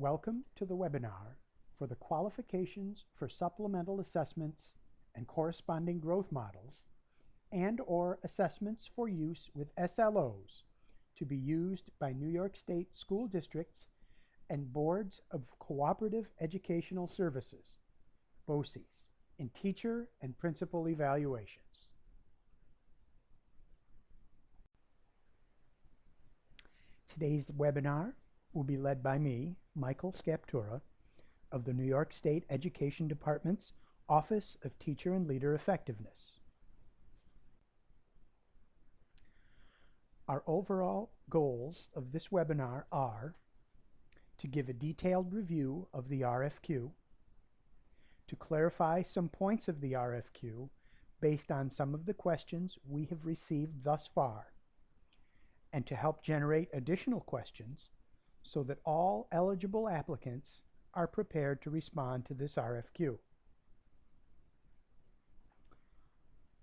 Welcome to the webinar for the qualifications for supplemental assessments and corresponding growth models and/or assessments for use with SLOs to be used by New York State school districts and boards of cooperative educational services, BOCES, in teacher and principal evaluations. Today's webinar will be led by me, Michael Scaptura, of the New York State Education Department's Office of Teacher and Leader Effectiveness. Our overall goals of this webinar are to give a detailed review of the RFQ, to clarify some points of the RFQ based on some of the questions we have received thus far, and to help generate additional questions so that all eligible applicants are prepared to respond to this RFQ.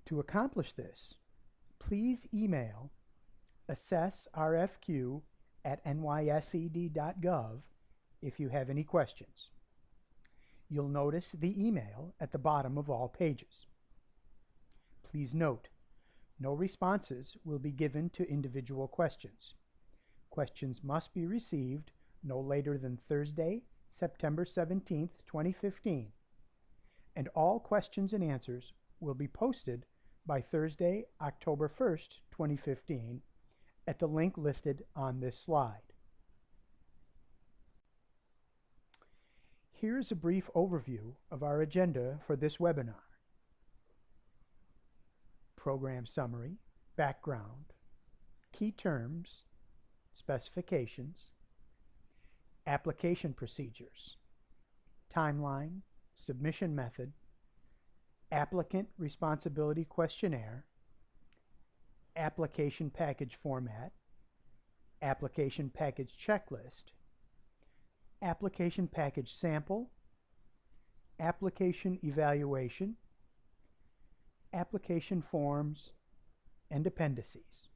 To accomplish this, please email assessrfq@nysed.gov if you have any questions. You'll notice the email at the bottom of all pages. Please note, no responses will be given to individual questions. Questions must be received no later than Thursday, September 17th, 2015, and all questions and answers will be posted by Thursday, October 1st, 2015, at the link listed on this slide. Here's a brief overview of our agenda for this webinar. Program summary, background, key terms, specifications, application procedures, timeline, submission method, applicant responsibility questionnaire, application package format, application package checklist, application package sample, application evaluation, application forms, and appendices.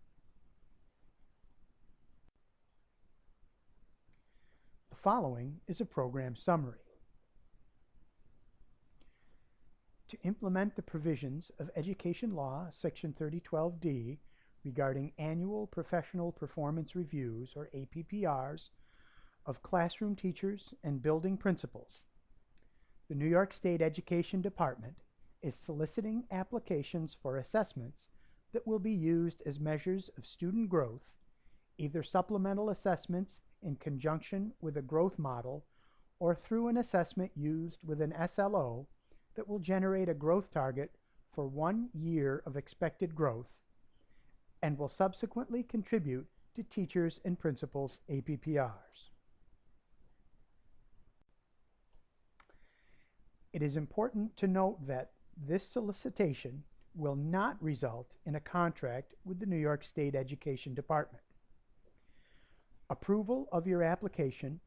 The following is a program summary. To implement the provisions of Education Law, Section 3012D, regarding annual professional performance reviews, or APPRs, of classroom teachers and building principals, the New York State Education Department is soliciting applications for assessments that will be used as measures of student growth, either supplemental assessments in conjunction with a growth model or through an assessment used with an SLO that will generate a growth target for 1 year of expected growth and will subsequently contribute to teachers and principals' APPRs. It is important to note that this solicitation will not result in a contract with the New York State Education Department. Approval of your application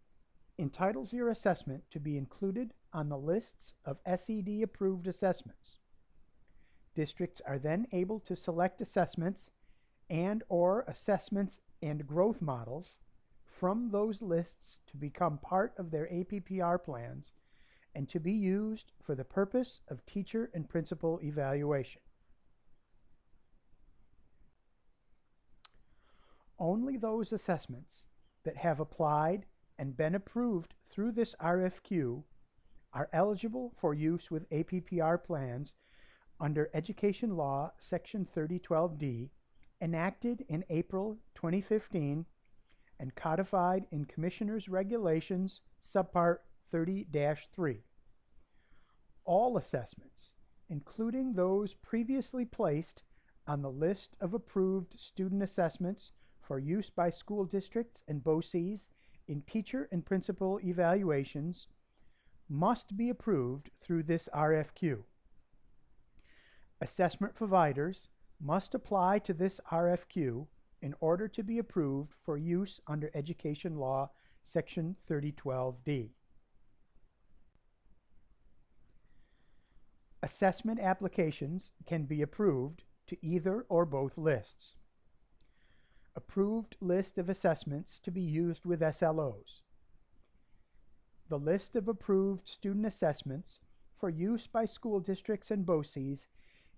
entitles your assessment to be included on the lists of SED-approved assessments. Districts are then able to select assessments and/or assessments and growth models from those lists to become part of their APPR plans and to be used for the purpose of teacher and principal evaluation. Only those assessments that have applied and been approved through this RFQ are eligible for use with APPR plans under Education Law, Section 3012D, enacted in April 2015 and codified in Commissioner's Regulations, Subpart 30-3. All assessments, including those previously placed on the list of approved student assessments for use by school districts and BOCES in teacher and principal evaluations, must be approved through this RFQ. Assessment providers must apply to this RFQ in order to be approved for use under Education Law, Section 3012D. Assessment applications can be approved to either or both lists. Approved list of assessments to be used with SLOs. the list of approved student assessments for use by school districts and BOCES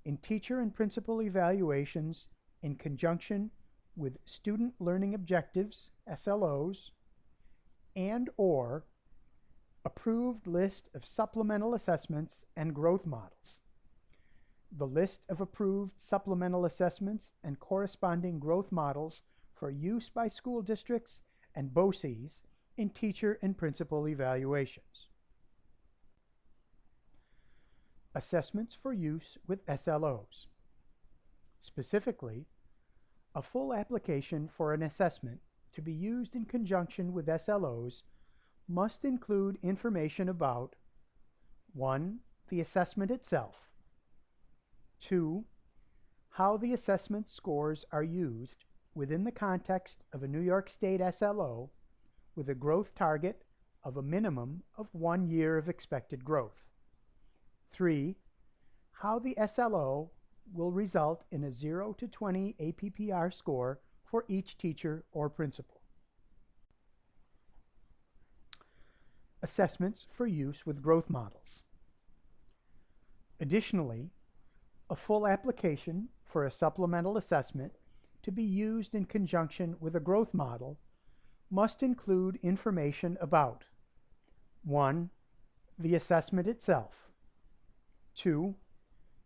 in teacher and principal evaluations in conjunction with student learning objectives, SLOs, and/or approved list of supplemental assessments and growth models. The list of approved supplemental assessments and corresponding growth models for use by school districts and BOCES in teacher and principal evaluations. Assessments for use with SLOs. Specifically, a full application for an assessment to be used in conjunction with SLOs must include information about 1. The assessment itself, 2. How the assessment scores are used within the context of a New York State SLO with a growth target of a minimum of 1 year of expected growth. 3. How the SLO will result in a 0 to 20 APPR score for each teacher or principal. Assessments for use with growth models. Additionally, a full application for a supplemental assessment to be used in conjunction with a growth model must include information about 1. The assessment itself, 2.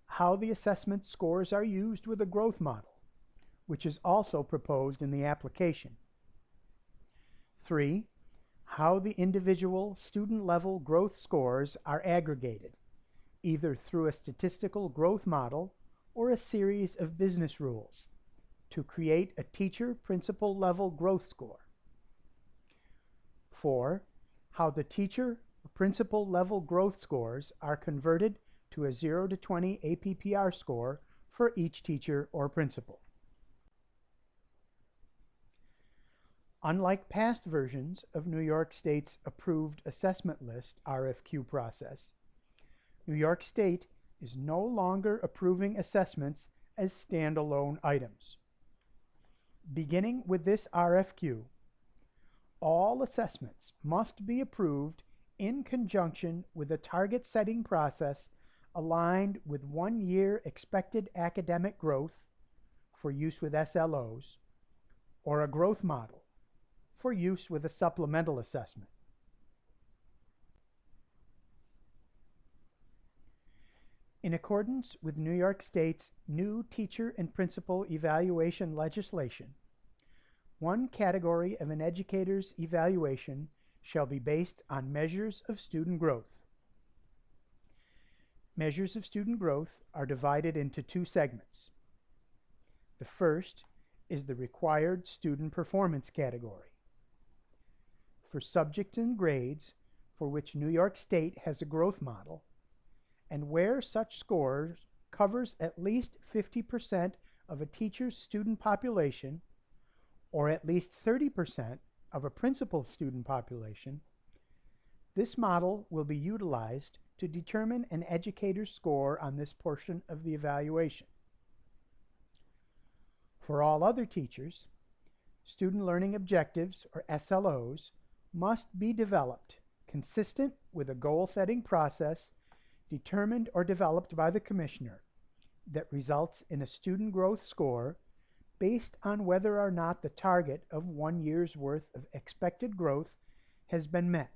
How the assessment scores are used with a growth model, which is also proposed in the application, 3. How the individual student-level growth scores are aggregated, either through a statistical growth model or a series of business rules, to create a teacher-principal level growth score. 4. How the teacher-principal level growth scores are converted to a 0 to 20 APPR score for each teacher or principal. Unlike past versions of New York State's approved assessment list RFQ process, New York State is no longer approving assessments as standalone items. Beginning with this RFQ, all assessments must be approved in conjunction with a target setting process aligned with 1 year expected academic growth for use with SLOs, or a growth model for use with a supplemental assessment. In accordance with New York State's new teacher and principal evaluation legislation, one category of an educator's evaluation shall be based on measures of student growth. Measures of student growth are divided into 2 segments. The first is the required student performance category. For subjects and grades for which New York State has a growth model, and where such scores covers at least 50% of a teacher's student population, or at least 30% of a principal student population, this model will be utilized to determine an educator's score on this portion of the evaluation. For all other teachers, student learning objectives, or SLOs, must be developed consistent with a goal-setting process determined or developed by the Commissioner that results in a student growth score based on whether or not the target of 1 year's worth of expected growth has been met,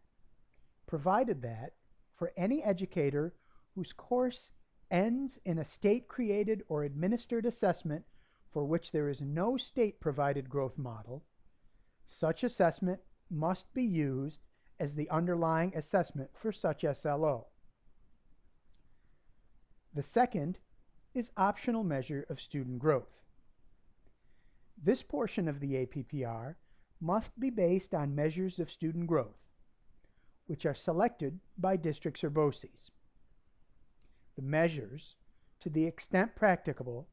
provided that for any educator whose course ends in a state-created or administered assessment for which there is no state-provided growth model, such assessment must be used as the underlying assessment for such SLO. The second is optional measure of student growth. This portion of the APPR must be based on measures of student growth, which are selected by districts or BOCES. The measures, to the extent practicable,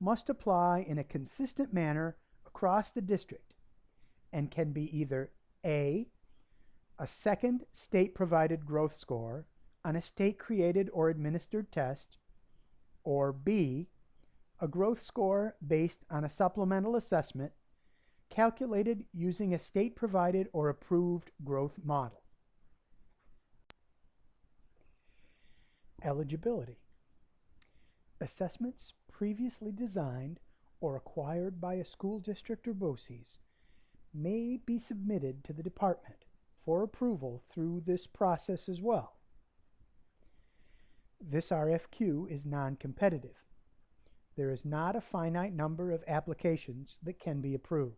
must apply in a consistent manner across the district and can be either A, a second state-provided growth score on a state-created or administered test, or B, a growth score based on a supplemental assessment calculated using a state-provided or approved growth model. Eligibility. Assessments previously designed or acquired by a school district or BOCES may be submitted to the department for approval through this process as well. This RFQ is non-competitive. There is not a finite number of applications that can be approved.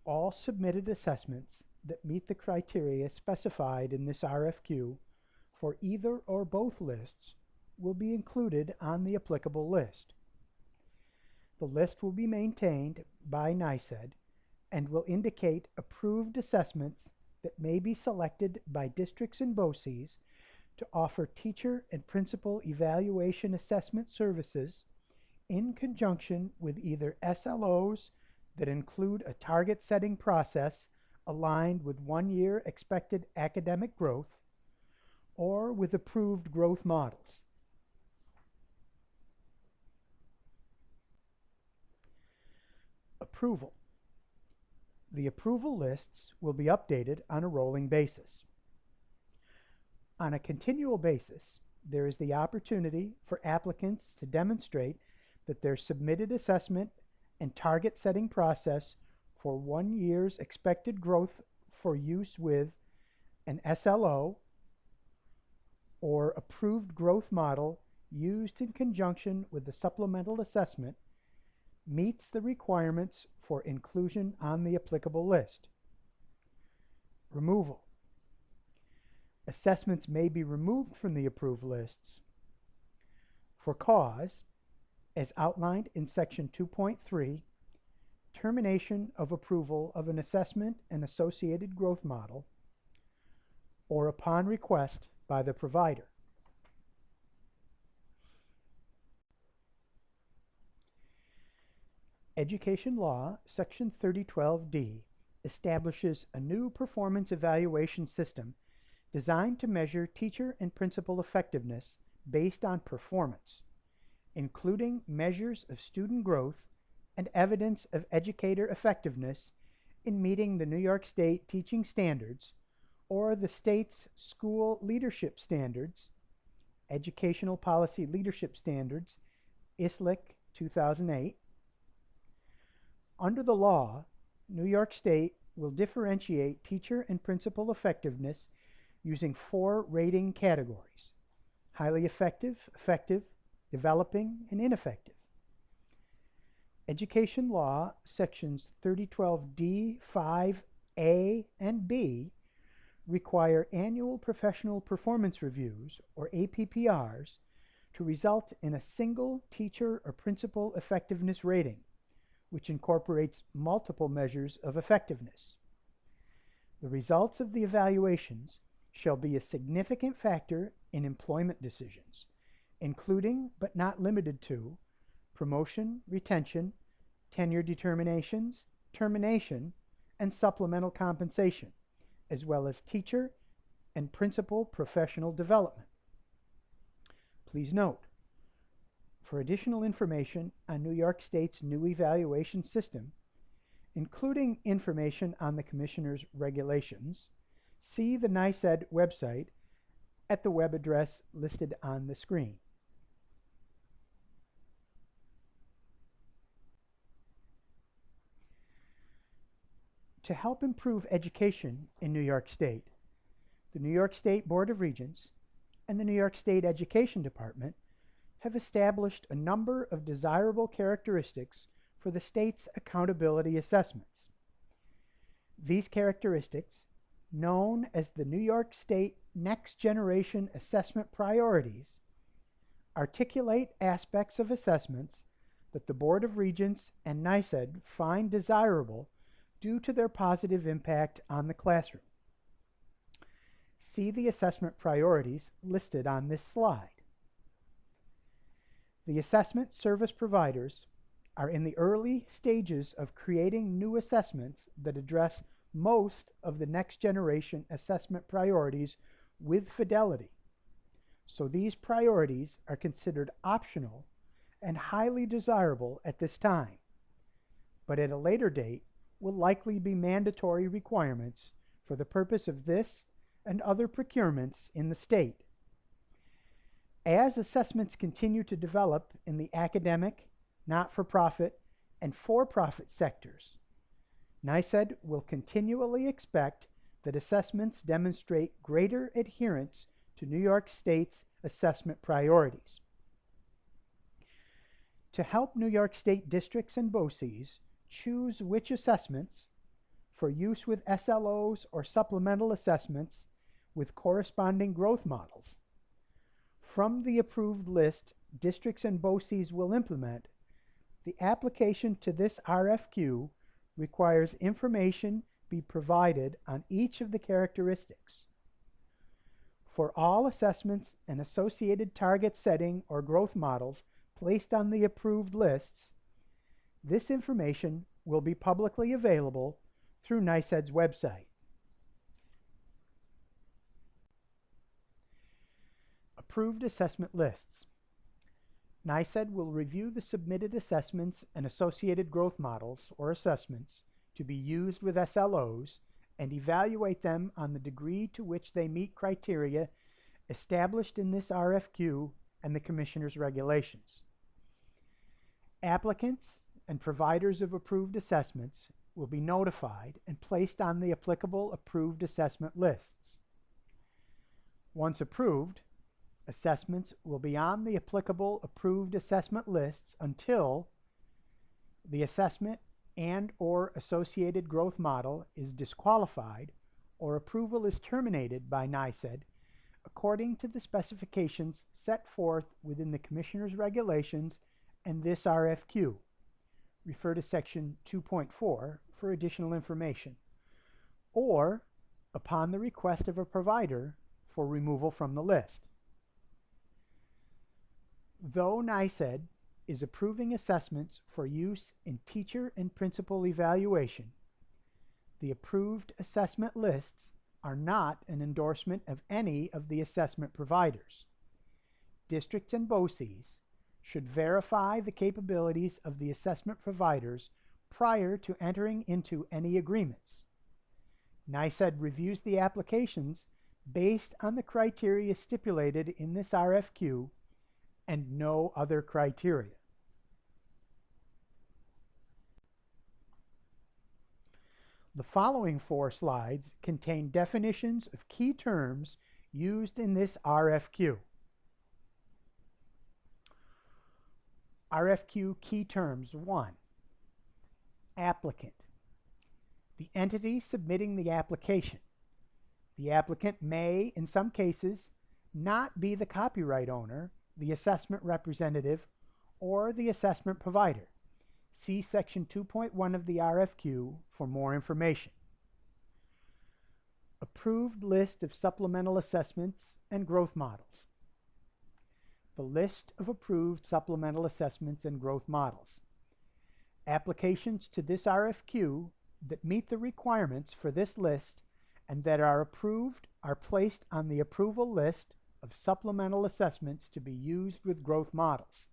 All submitted assessments that meet the criteria specified in this RFQ for either or both lists will be included on the applicable list. The list will be maintained by NYSED and will indicate approved assessments that may be selected by districts and BOCES to offer teacher and principal evaluation assessment services in conjunction with either SLOs that include a target setting process aligned with 1 year expected academic growth, or with approved growth models. Approval. The approval lists will be updated on a rolling basis. On a continual basis, there is the opportunity for applicants to demonstrate that their submitted assessment and target setting process for 1 year's expected growth for use with an SLO or approved growth model used in conjunction with the supplemental assessment meets the requirements for inclusion on the applicable list. Removal. Assessments may be removed from the approved lists for cause, as outlined in Section 2.3, termination of approval of an assessment and associated growth model, or upon request by the provider. Education Law, Section 3012D, establishes a new performance evaluation system designed to measure teacher and principal effectiveness based on performance, including measures of student growth and evidence of educator effectiveness in meeting the New York State teaching standards or the state's school leadership standards, Educational Policy Leadership Standards, ISLIC 2008. Under the law, New York State will differentiate teacher and principal effectiveness using 4 rating categories: highly effective, effective, developing, and ineffective. Education Law, Sections 3012D, 5A, and B require annual professional performance reviews, or APPRs, to result in a single teacher or principal effectiveness rating, which incorporates multiple measures of effectiveness. The results of the evaluations shall be a significant factor in employment decisions, including but not limited to promotion, retention, tenure determinations, termination, and supplemental compensation, as well as teacher and principal professional development. Please note, for additional information on New York State's new evaluation system, including information on the Commissioner's regulations, see the NYSED website at the web address listed on the screen. To help improve education in New York State, the New York State Board of Regents and the New York State Education Department have established a number of desirable characteristics for the state's accountability assessments. These characteristics, known as the New York State Next Generation Assessment Priorities, articulate aspects of assessments that the Board of Regents and NYSED find desirable due to their positive impact on the classroom. See the assessment priorities listed on this slide. The assessment service providers are in the early stages of creating new assessments that address most of the next generation assessment priorities with fidelity. So these priorities are considered optional and highly desirable at this time, but at a later date will likely be mandatory requirements for the purpose of this and other procurements in the state. As assessments continue to develop in the academic, not-for-profit, and for-profit sectors, NYSED will continually expect that assessments demonstrate greater adherence to New York State's assessment priorities. To help New York State districts and BOCES choose which assessments for use with SLOs or supplemental assessments with corresponding growth models, from the approved list districts and BOCES will implement, the application to this RFQ requires information be provided on each of the characteristics. For all assessments and associated target setting or growth models placed on the approved lists, this information will be publicly available through NYSED's website. Approved assessment lists. NYSED will review the submitted assessments and associated growth models or assessments to be used with SLOs and evaluate them on the degree to which they meet criteria established in this RFQ and the Commissioner's regulations. Applicants and providers of approved assessments will be notified and placed on the applicable approved assessment lists. Once approved, assessments will be on the applicable approved assessment lists until the assessment and/or associated growth model is disqualified or approval is terminated by NYSED according to the specifications set forth within the Commissioner's regulations and this RFQ. Refer to Section 2.4 for additional information, or upon the request of a provider for removal from the list. Though NYSED is approving assessments for use in teacher and principal evaluation, the approved assessment lists are not an endorsement of any of the assessment providers. Districts and BOCES should verify the capabilities of the assessment providers prior to entering into any agreements. NYSED reviews the applications based on the criteria stipulated in this RFQ and no other criteria. The following 4 slides contain definitions of key terms used in this RFQ. RFQ Key Terms 1. Applicant. The entity submitting the application. The applicant may, in some cases, not be the copyright owner, the assessment representative, or the assessment provider. See Section 2.1 of the RFQ for more information. Approved list of supplemental assessments and growth models. The list of approved supplemental assessments and growth models. Applications to this RFQ that meet the requirements for this list and that are approved are placed on the approval list of supplemental assessments to be used with growth models.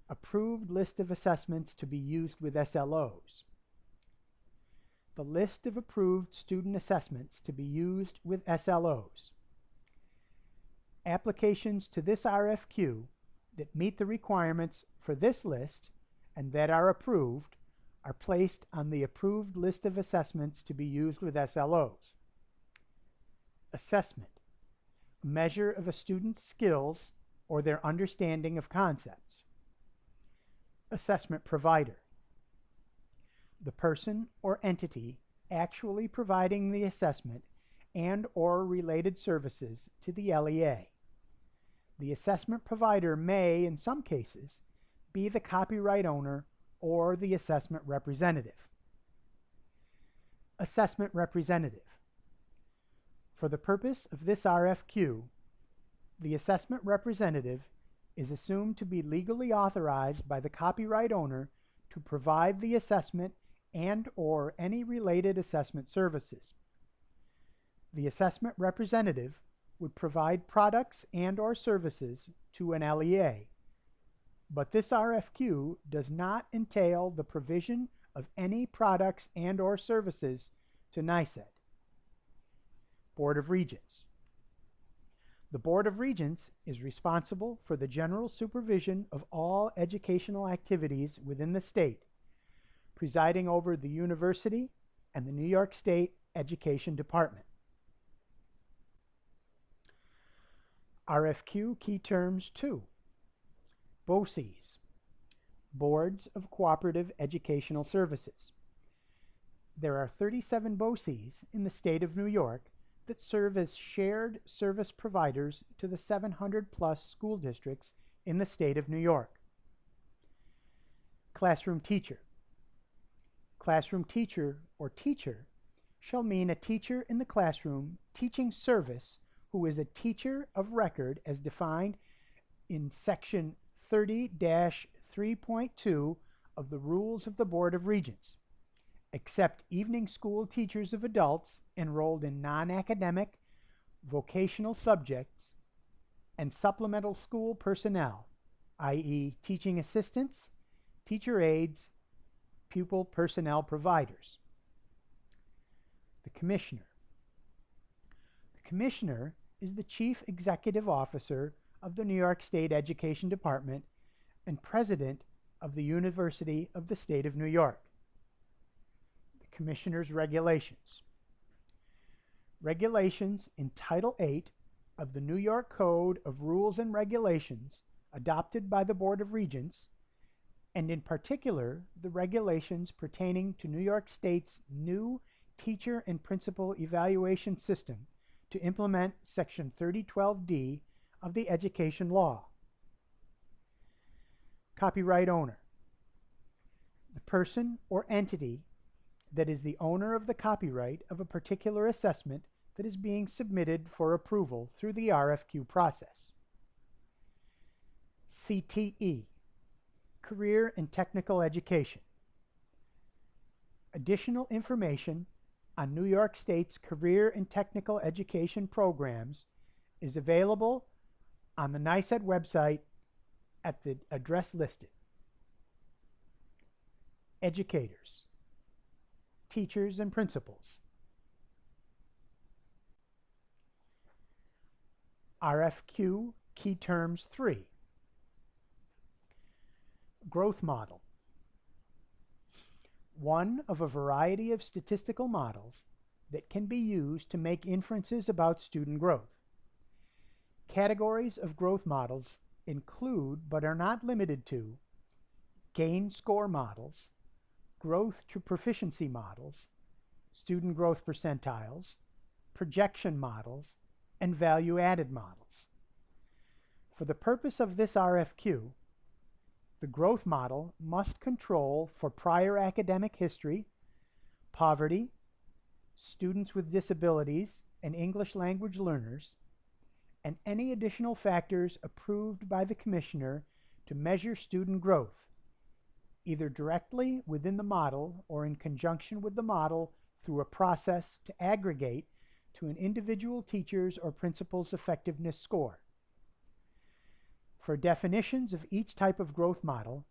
Approved list of assessments to be used with SLOs. The list of approved student assessments to be used with SLOs. Applications to this RFQ that meet the requirements for this list and that are approved are placed on the approved list of assessments to be used with SLOs. Assessment. A measure of a student's skills or their understanding of concepts. Assessment provider. The person or entity actually providing the assessment and/or related services to the LEA. The assessment provider may, in some cases, be the copyright owner or the assessment representative. Assessment representative. For the purpose of this RFQ, the assessment representative is assumed to be legally authorized by the copyright owner to provide the assessment and/or any related assessment services. The assessment representative would provide products and/or services to an LEA, but this RFQ does not entail the provision of any products and/or services to NYSED. Board of Regents. The Board of Regents is responsible for the general supervision of all educational activities within the state, presiding over the university and the New York State Education Department. RFQ Key Terms 2. BOCES, Boards of Cooperative Educational Services. There are 37 BOCES in the state of New York that serve as shared service providers to the 700-plus school districts in the state of New York. Classroom teacher. Classroom teacher or teacher shall mean a teacher in the classroom teaching service who is a teacher of record as defined in Section 30-3.2 of the Rules of the Board of Regents, except evening school teachers of adults enrolled in non-academic vocational subjects and supplemental school personnel, i.e. teaching assistants, teacher aides, pupil personnel providers. The Commissioner. The Commissioner is the Chief Executive Officer of the New York State Education Department and President of the University of the State of New York. The Commissioner's regulations. Regulations in Title VIII of the New York Code of Rules and Regulations adopted by the Board of Regents, and in particular the regulations pertaining to New York State's new teacher and principal evaluation system to implement Section 3012D of the Education Law. Copyright owner. The person or entity that is the owner of the copyright of a particular assessment that is being submitted for approval through the RFQ process. CTE, Career and Technical Education. Additional information on New York State's career and technical education programs is available on the NYSED website at the address listed. Educators, teachers and principals. RFQ Key Terms 3. Growth model. One of a variety of statistical models that can be used to make inferences about student growth. Categories of growth models include, but are not limited to, gain score models, growth to proficiency models, student growth percentiles, projection models, and value-added models. For the purpose of this RFQ, the growth model must control for prior academic history, poverty, students with disabilities, and English language learners, and any additional factors approved by the Commissioner to measure student growth, either directly within the model or in conjunction with the model through a process to aggregate to an individual teacher's or principal's effectiveness score. For definitions of each type of growth model,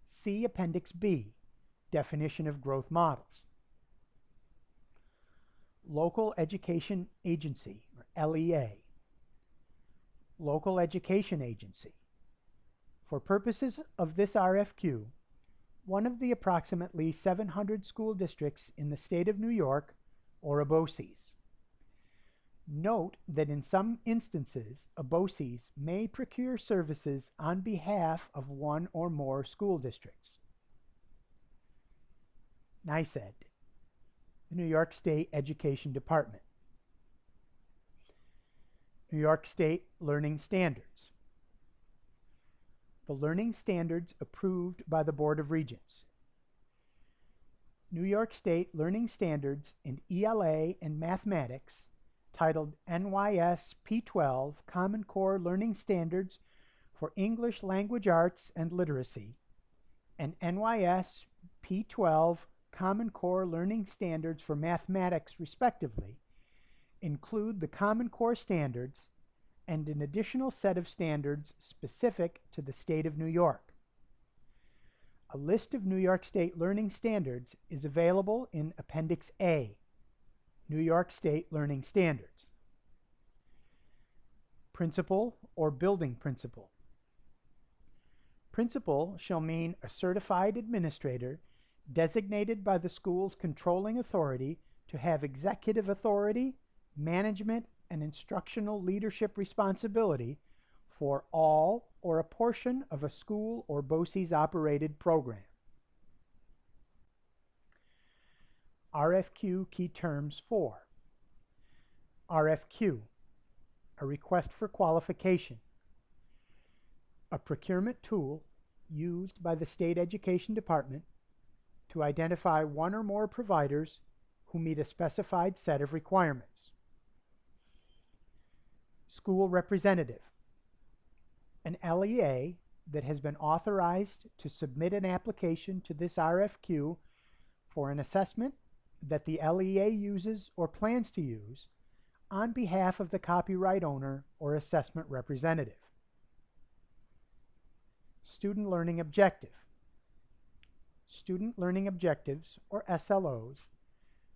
see Appendix B, Definition of Growth Models. Local Education Agency, or LEA. Local Education Agency. For purposes of this RFQ, one of the approximately 700 school districts in the state of New York, or a BOCES. Note that in some instances, a BOCES may procure services on behalf of one or more school districts. NYSED, the New York State Education Department. New York State Learning Standards. The learning standards approved by the Board of Regents. New York State Learning Standards in ELA and Mathematics, titled NYS P12 Common Core Learning Standards for English Language Arts and Literacy, and NYS P12 Common Core Learning Standards for Mathematics, respectively, include the Common Core standards and an additional set of standards specific to the state of New York. A list of New York State Learning Standards is available in Appendix A, New York State Learning Standards. Principal or building principal. Principal shall mean a certified administrator designated by the school's controlling authority to have executive authority, management, and instructional leadership responsibility for all or a portion of a school or BOCES operated program. RFQ Key Terms 4. RFQ, a request for qualification, a procurement tool used by the State Education Department to identify one or more providers who meet a specified set of requirements. School representative, an LEA that has been authorized to submit an application to this RFQ for an assessment that the LEA uses or plans to use on behalf of the copyright owner or assessment representative. Student learning objective. Student learning objectives, or SLOs,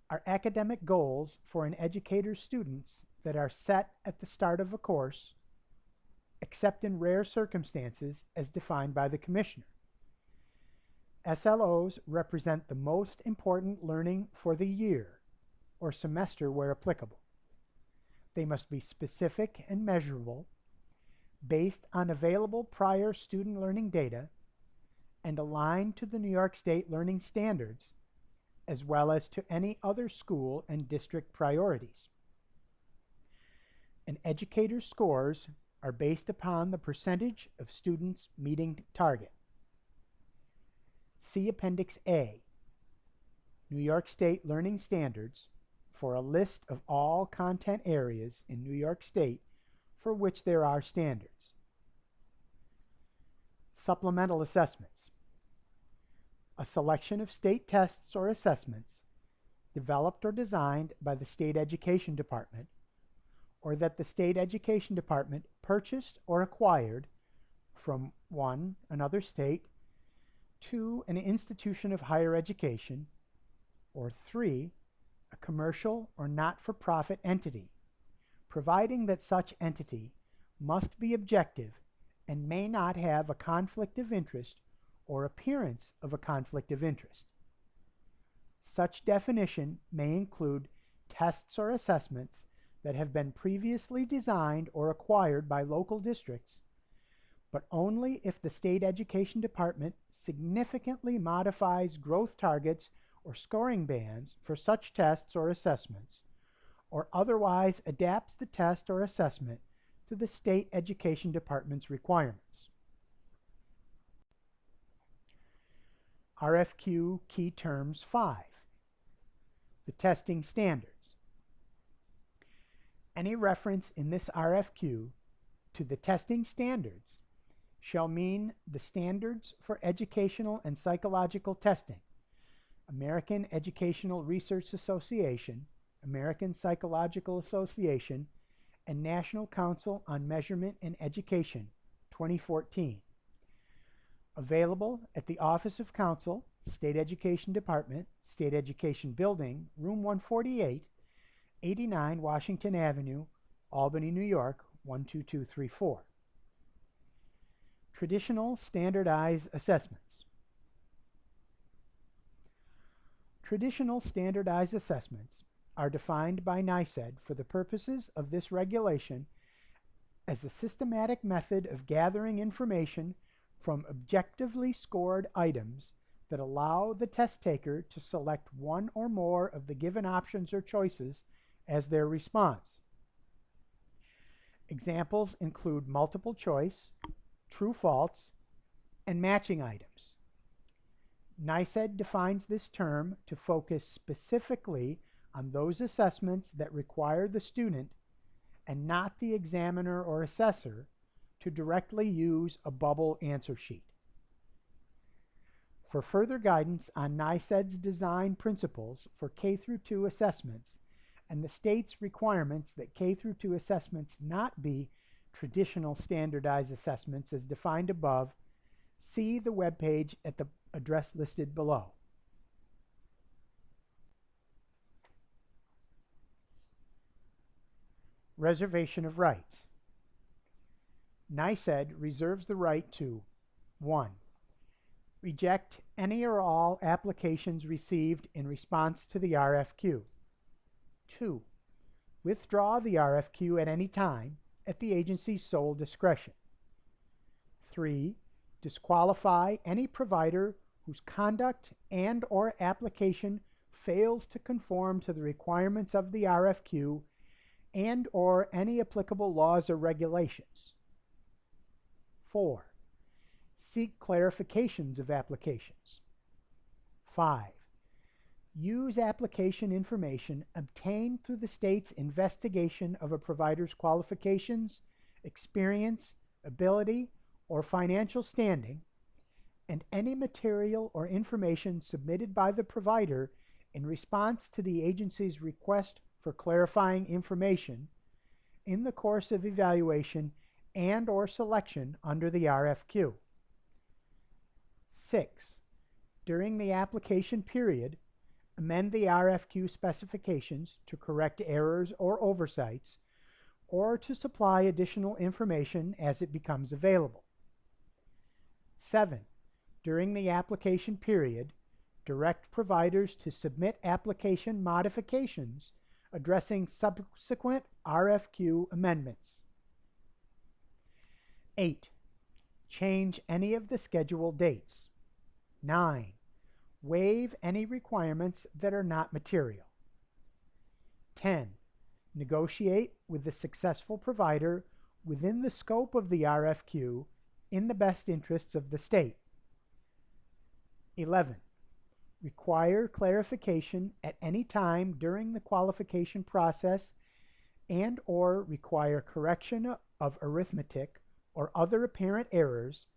are academic goals for an educator's students that are set at the start of a course, except in rare circumstances as defined by the Commissioner. SLOs represent the most important learning for the year or semester where applicable. They must be specific and measurable, based on available prior student learning data, and aligned to the New York State learning standards, as well as to any other school and district priorities. An educator's scores are based upon the percentage of students meeting target. See Appendix A, New York State Learning Standards, for a list of all content areas in New York State for which there are standards. Supplemental assessments. A selection of state tests or assessments developed or designed by the State Education Department, or that the State Education Department purchased or acquired from 1. Another state, 2. An institution of higher education, or 3. A commercial or not-for-profit entity, providing that such entity must be objective and may not have a conflict of interest or appearance of a conflict of interest. Such definition may include tests or assessments that have been previously designed or acquired by local districts, but only if the State Education Department significantly modifies growth targets or scoring bands for such tests or assessments, or otherwise adapts the test or assessment to the State Education Department's requirements. RFQ Key Terms 5. The testing standards. Any reference in this RFQ to the testing standards shall mean the Standards for Educational and Psychological Testing, American Educational Research Association, American Psychological Association, and National Council on Measurement and Education, 2014. Available at the Office of Counsel, State Education Department, State Education Building, Room 148, 89 Washington Avenue, Albany, New York, 12234. Traditional standardized assessments. Traditional standardized assessments are defined by NYSED for the purposes of this regulation as a systematic method of gathering information from objectively scored items that allow the test taker to select one or more of the given options or choices as their response. Examples include multiple choice, true-false, and matching items. NYSED defines this term to focus specifically on those assessments that require the student and not the examiner or assessor to directly use a bubble answer sheet. For further guidance on NYSED's design principles for K-2 assessments and the state's requirements that K-2 assessments not be traditional standardized assessments as defined above, see the webpage at the address listed below. Reservation of Rights. NYSED reserves the right to 1. Reject any or all applications received in response to the RFQ. 2. Withdraw the RFQ at any time at the agency's sole discretion. 3. Disqualify any provider whose conduct and/or application fails to conform to the requirements of the RFQ and/or any applicable laws or regulations. 4. Seek clarifications of applications. 5. Use application information obtained through the state's investigation of a provider's qualifications, experience, ability, or financial standing, and any material or information submitted by the provider in response to the agency's request for clarifying information in the course of evaluation and/or selection under the RFQ. 6. During the application period, amend the RFQ specifications to correct errors or oversights, or to supply additional information as it becomes available. 7. During the application period, direct providers to submit application modifications addressing subsequent RFQ amendments. 8. Change any of the scheduled dates. 9. Waive any requirements that are not material. 10. Negotiate with the successful provider within the scope of the RFQ in the best interests of the state. 11. Require clarification at any time during the qualification process and/or require correction of arithmetic or other apparent errors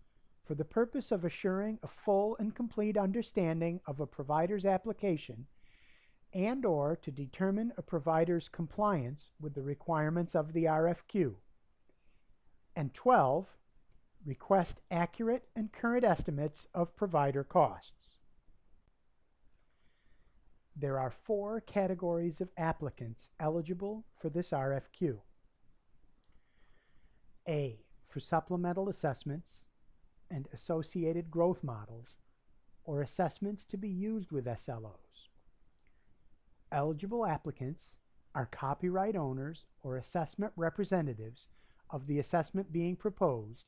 for the purpose of assuring a full and complete understanding of a provider's application and/or to determine a provider's compliance with the requirements of the RFQ. And 12. Request accurate and current estimates of provider costs. There are 4 categories of applicants eligible for this RFQ. A. For supplemental assessments and associated growth models, or assessments to be used with SLOs. Eligible applicants are copyright owners or assessment representatives of the assessment being proposed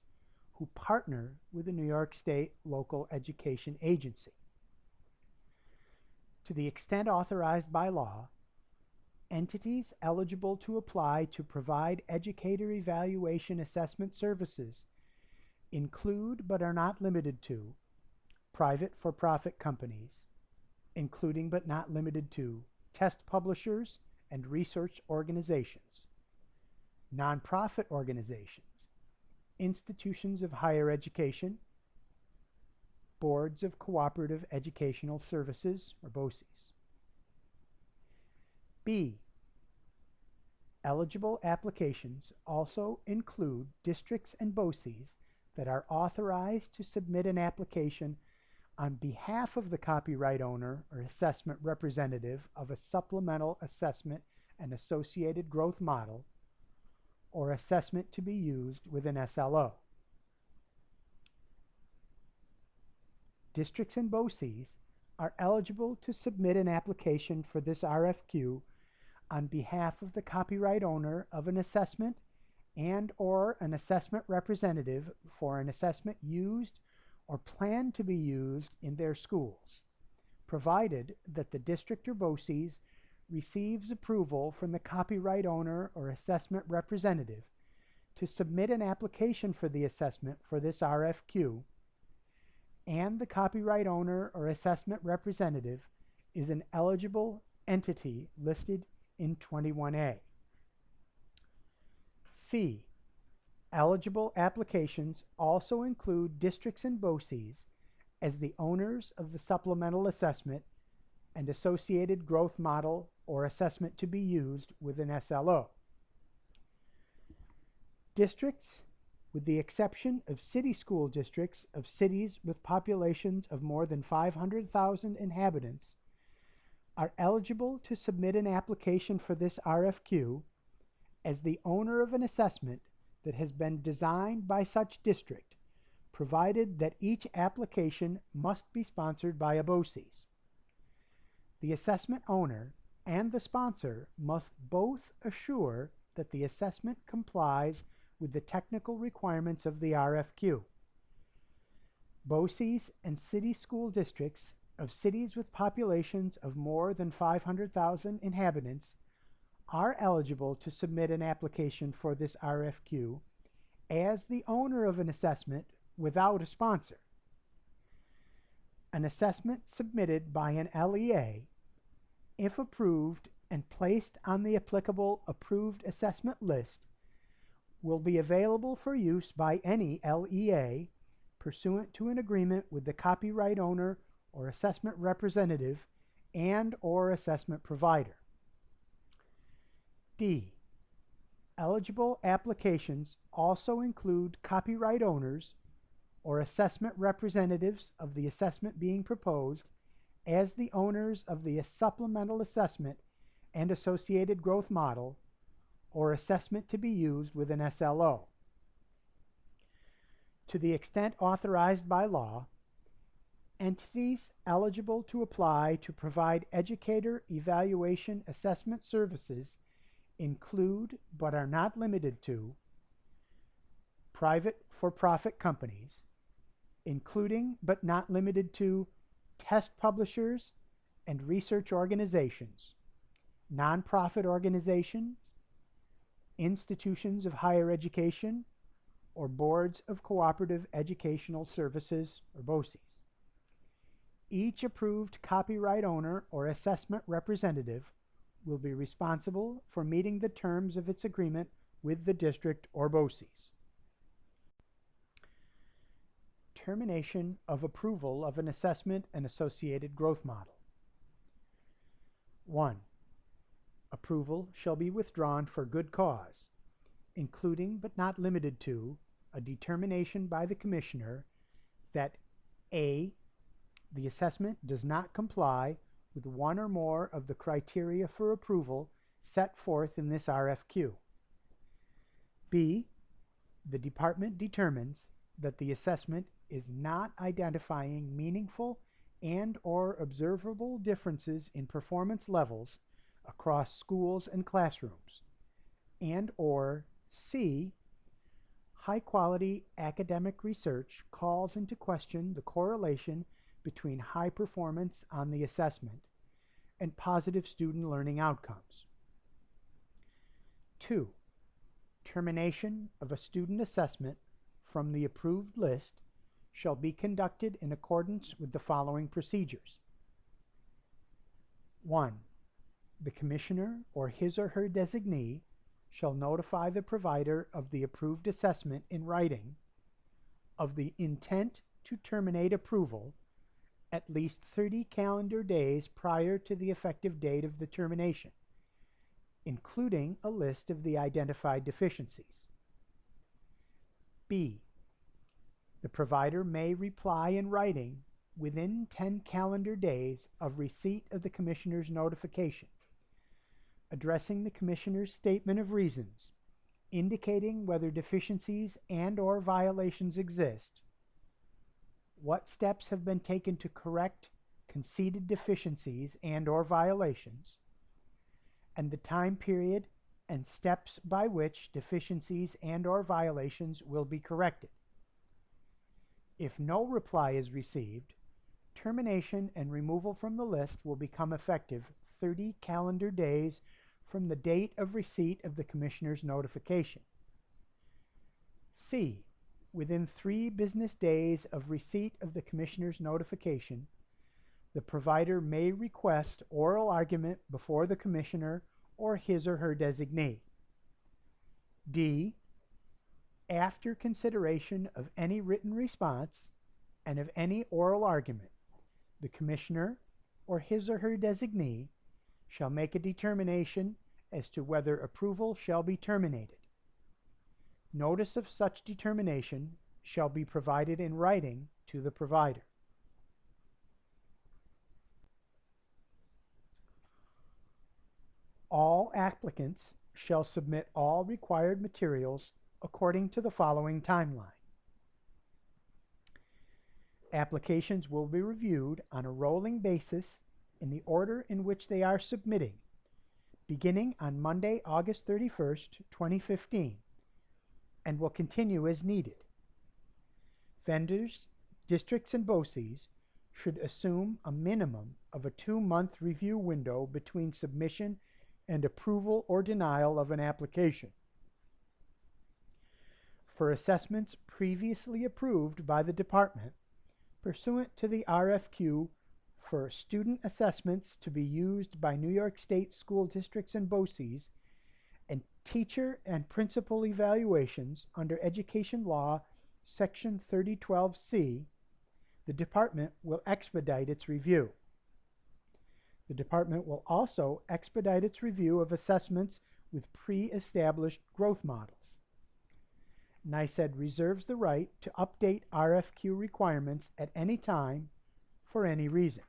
who partner with the New York State Local Education Agency. To the extent authorized by law, entities eligible to apply to provide educator evaluation assessment services include but are not limited to private for-profit companies, including but not limited to test publishers and research organizations, nonprofit organizations, institutions of higher education, boards of cooperative educational services, or BOCES. B. Eligible applications also include districts and BOCES that are authorized to submit an application on behalf of the copyright owner or assessment representative of a supplemental assessment and associated growth model or assessment to be used with an SLO. Districts and BOCES are eligible to submit an application for this RFQ on behalf of the copyright owner of an assessment and/or an assessment representative for an assessment used or planned to be used in their schools, provided that the district or BOCES receives approval from the copyright owner or assessment representative to submit an application for the assessment for this RFQ, and the copyright owner or assessment representative is an eligible entity listed in 21A. C. Eligible applications also include districts and BOCES as the owners of the supplemental assessment and associated growth model or assessment to be used with an SLO. Districts, with the exception of city school districts of cities with populations of more than 500,000 inhabitants, are eligible to submit an application for this RFQ as the owner of an assessment that has been designed by such district, provided that each application must be sponsored by a BOCES. The assessment owner and the sponsor must both assure that the assessment complies with the technical requirements of the RFQ. BOCES and city school districts of cities with populations of more than 500,000 inhabitants are eligible to submit an application for this RFQ as the owner of an assessment without a sponsor. An assessment submitted by an LEA, if approved and placed on the applicable approved assessment list, will be available for use by any LEA pursuant to an agreement with the copyright owner or assessment representative and/or assessment provider. D. Eligible applications also include copyright owners or assessment representatives of the assessment being proposed as the owners of the supplemental assessment and associated growth model or assessment to be used with an SLO. To the extent authorized by law, entities eligible to apply to provide educator evaluation assessment services include, but are not limited to, private for-profit companies, including but not limited to test publishers and research organizations, nonprofit organizations, institutions of higher education, or boards of cooperative educational services, or BOCES. Each approved copyright owner or assessment representative will be responsible for meeting the terms of its agreement with the district or BOCES. Termination of approval of an assessment and associated growth model. 1. Approval shall be withdrawn for good cause, including but not limited to a determination by the Commissioner that A. The assessment does not comply with one or more of the criteria for approval set forth in this RFQ. B. The Department determines that the assessment is not identifying meaningful and/or observable differences in performance levels across schools and classrooms, and/or C. High-quality academic research calls into question the correlation between high performance on the assessment and positive student learning outcomes. 2. Termination of a student assessment from the approved list shall be conducted in accordance with the following procedures. 1. The Commissioner or his or her designee shall notify the provider of the approved assessment in writing of the intent to terminate approval at least 30 calendar days prior to the effective date of the termination, including a list of the identified deficiencies. B. The provider may reply in writing within 10 calendar days of receipt of the Commissioner's notification, addressing the Commissioner's statement of reasons, indicating whether deficiencies and/or violations exist, what steps have been taken to correct conceded deficiencies and/or violations, and the time period and steps by which deficiencies and/or violations will be corrected. If no reply is received, termination and removal from the list will become effective 30 calendar days from the date of receipt of the Commissioner's notification. C. Within 3 business days of receipt of the Commissioner's notification, the provider may request oral argument before the Commissioner or his or her designee. D. After consideration of any written response and of any oral argument, the Commissioner or his or her designee shall make a determination as to whether approval shall be terminated. Notice of such determination shall be provided in writing to the provider. All applicants shall submit all required materials according to the following timeline. Applications will be reviewed on a rolling basis in the order in which they are submitting, beginning on Monday, August 31st, 2015, and will continue as needed. Vendors, districts, and BOCES should assume a minimum of a 2-month review window between submission and approval or denial of an application. For assessments previously approved by the department, pursuant to the RFQ for student assessments to be used by New York State school districts and BOCES, and teacher and principal evaluations under Education Law, Section 3012C, the department will expedite its review. The department will also expedite its review of assessments with pre-established growth models. NYSED reserves the right to update RFQ requirements at any time for any reason.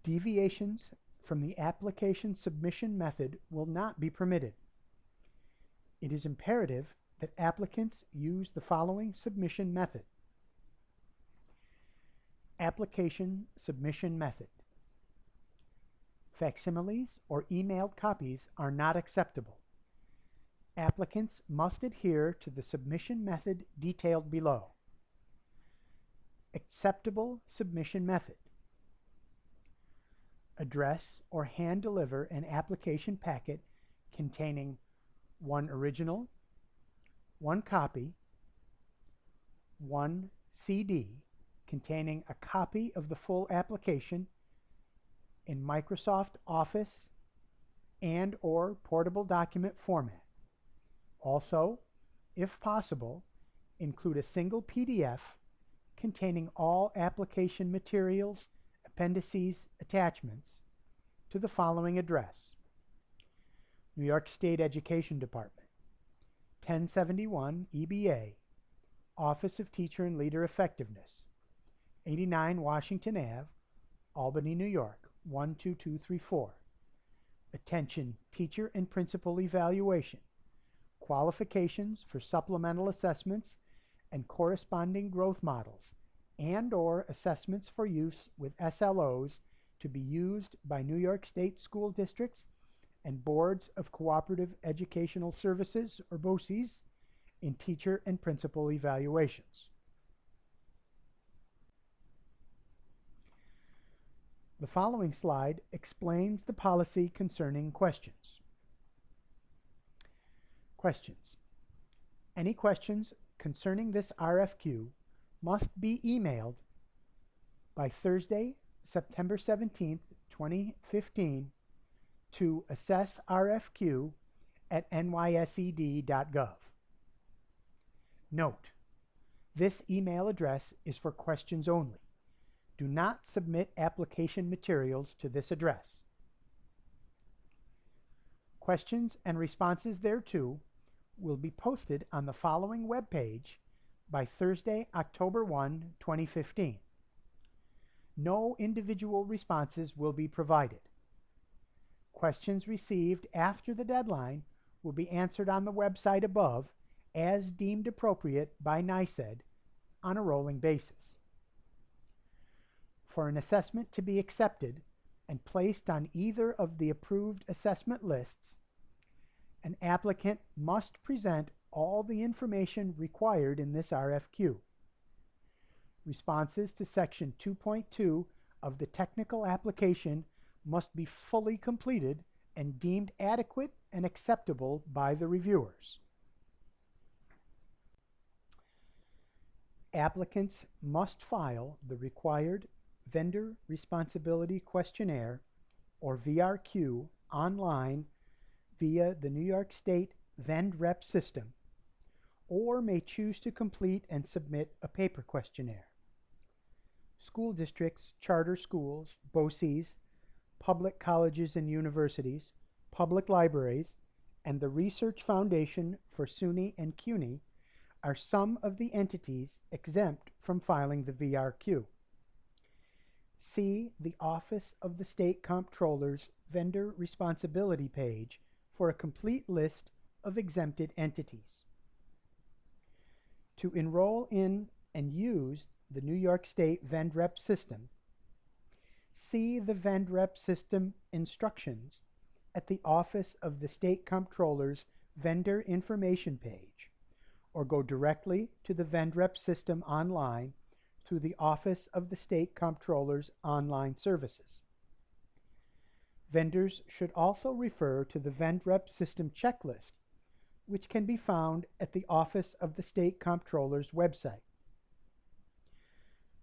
Deviations from the application submission method will not be permitted. It is imperative that applicants use the following submission method. Application submission method. Facsimiles or emailed copies are not acceptable. Applicants must adhere to the submission method detailed below. Acceptable submission method. Address or hand deliver an application packet containing 1 original, 1 copy, 1 CD containing a copy of the full application in Microsoft Office and/or portable document format. Also, if possible, include a single PDF containing all application materials, appendices, attachments to the following address: New York State Education Department, 1071 EBA, Office of Teacher and Leader Effectiveness, 89 Washington Ave, Albany, New York, 12234. Attention Teacher and Principal Evaluation. Qualifications for supplemental assessments and corresponding growth models and/or assessments for use with SLOs to be used by New York State school districts and boards of cooperative educational services, or BOCES, in teacher and principal evaluations. The following slide explains the policy concerning questions. Questions. Any questions concerning this RFQ must be emailed by Thursday, September 17th, 2015 to assessrfq@nysed.gov. Note, this email address is for questions only. Do not submit application materials to this address. Questions and responses thereto will be posted on the following web page by Thursday, October 1, 2015. No individual responses will be provided. Questions received after the deadline will be answered on the website above as deemed appropriate by NYSED on a rolling basis. For an assessment to be accepted and placed on either of the approved assessment lists, an applicant must present all the information required in this RFQ. Responses to Section 2.2 of the technical application must be fully completed and deemed adequate and acceptable by the reviewers. Applicants must file the required Vendor Responsibility Questionnaire, or VRQ, online via the New York State VendRep system, or may choose to complete and submit a paper questionnaire. School districts, charter schools, BOCES, public colleges and universities, public libraries, and the Research Foundation for SUNY and CUNY are some of the entities exempt from filing the VRQ. See the Office of the State Comptroller's Vendor Responsibility page for a complete list of exempted entities. To enroll in and use the New York State VendRep system, see the VendRep system instructions at the Office of the State Comptroller's Vendor Information page, or go directly to the VendRep system online through the Office of the State Comptroller's online services. Vendors should also refer to the VendRep system checklist, which can be found at the Office of the State Comptroller's website.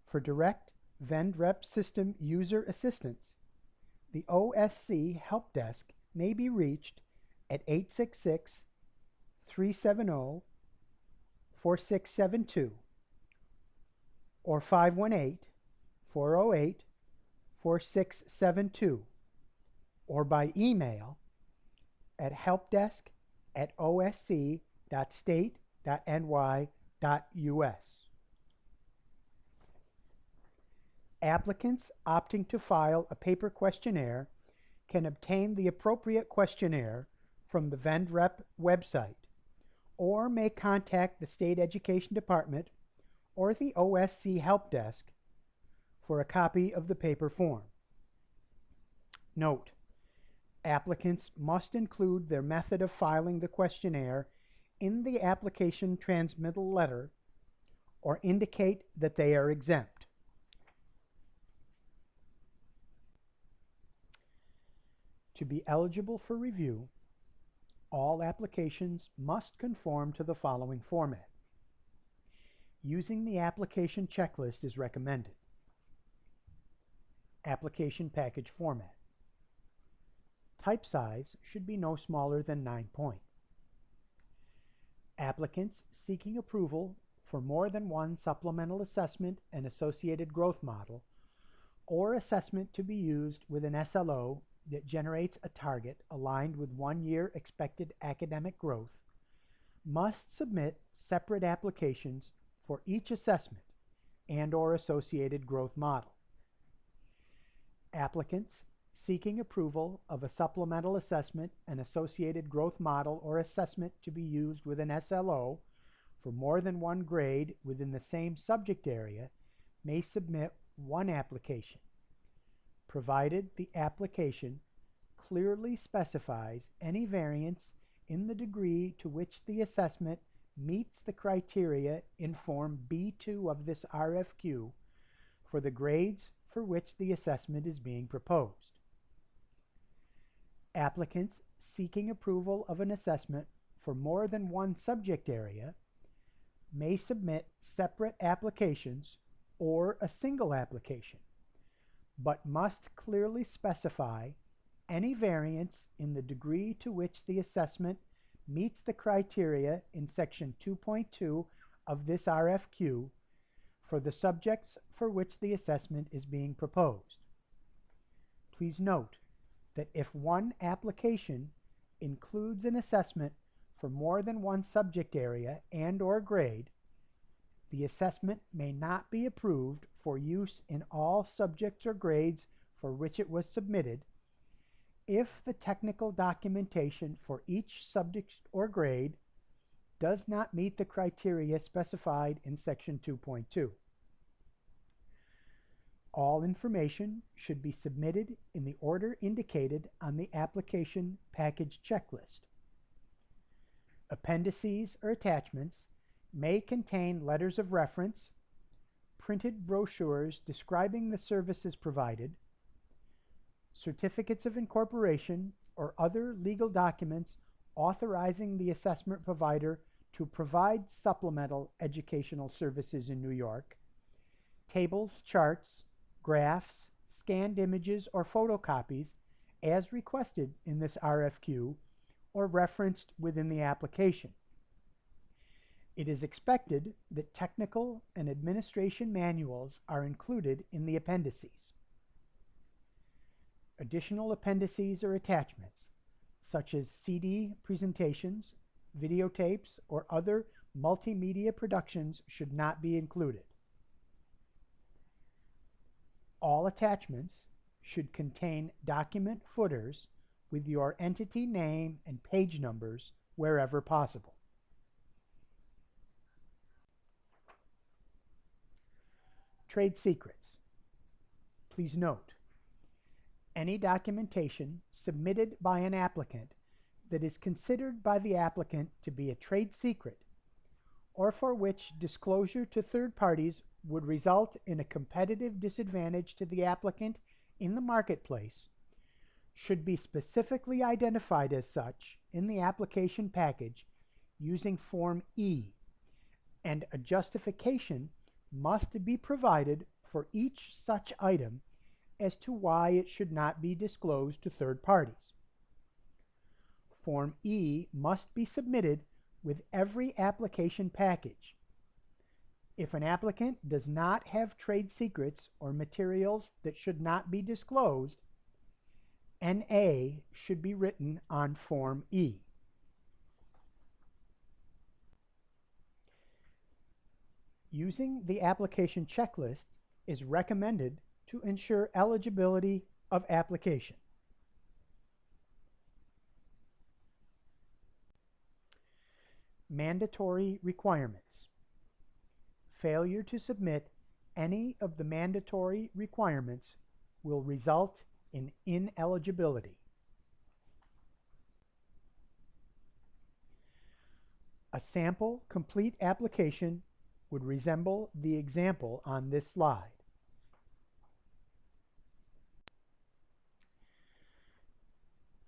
For direct VendRep system user assistance, the OSC Help Desk may be reached at 866-370-4672 or 518-408-4672, or by email at helpdesk@osc.state.ny.us. Applicants opting to file a paper questionnaire can obtain the appropriate questionnaire from the VendRep website, or may contact the State Education Department or the OSC Help Desk for a copy of the paper form. Note: applicants must include their method of filing the questionnaire in the application transmittal letter or indicate that they are exempt. To be eligible for review, all applications must conform to the following format. Using the application checklist is recommended. Application package format. Type size should be no smaller than 9 point. Applicants seeking approval for more than one supplemental assessment and associated growth model, or assessment to be used with an SLO that generates a target aligned with 1 year expected academic growth, must submit separate applications for each assessment and/or associated growth model. Applicants seeking approval of a supplemental assessment and associated growth model or assessment to be used with an SLO for more than one grade within the same subject area may submit one application, provided the application clearly specifies any variance in the degree to which the assessment meets the criteria in Form B2 of this RFQ for the grades for which the assessment is being proposed. Applicants seeking approval of an assessment for more than one subject area may submit separate applications or a single application, but must clearly specify any variance in the degree to which the assessment meets the criteria in Section 2.2 of this RFQ for the subjects for which the assessment is being proposed. Please note that if one application includes an assessment for more than one subject area and/or grade, the assessment may not be approved for use in all subjects or grades for which it was submitted if the technical documentation for each subject or grade does not meet the criteria specified in Section 2.2. All information should be submitted in the order indicated on the application package checklist. Appendices or attachments may contain letters of reference, printed brochures describing the services provided, certificates of incorporation, or other legal documents authorizing the assessment provider to provide supplemental educational services in New York, tables, charts, graphs, scanned images, or photocopies as requested in this RFQ or referenced within the application. It is expected that technical and administration manuals are included in the appendices. Additional appendices or attachments, such as CD presentations, videotapes, or other multimedia productions, should not be included. All attachments should contain document footers with your entity name and page numbers wherever possible. Trade secrets. Please note, any documentation submitted by an applicant that is considered by the applicant to be a trade secret, or for which disclosure to third parties would result in a competitive disadvantage to the applicant in the marketplace, should be specifically identified as such in the application package using Form E, and a justification must be provided for each such item as to why it should not be disclosed to third parties. Form E must be submitted with every application package. If an applicant does not have trade secrets or materials that should not be disclosed, NA should be written on Form E. Using the application checklist is recommended to ensure eligibility of application. Mandatory requirements. Failure to submit any of the mandatory requirements will result in ineligibility. A sample complete application would resemble the example on this slide.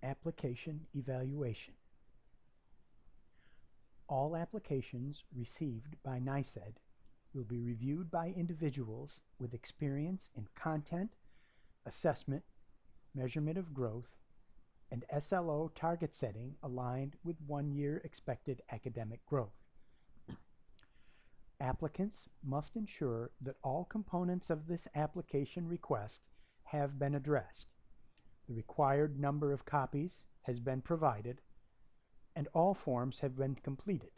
Application evaluation. All applications received by NYSED will be reviewed by individuals with experience in content, assessment, measurement of growth, and SLO target setting aligned with 1-year expected academic growth. Applicants must ensure that all components of this application request have been addressed. The required number of copies has been provided, and all forms have been completed.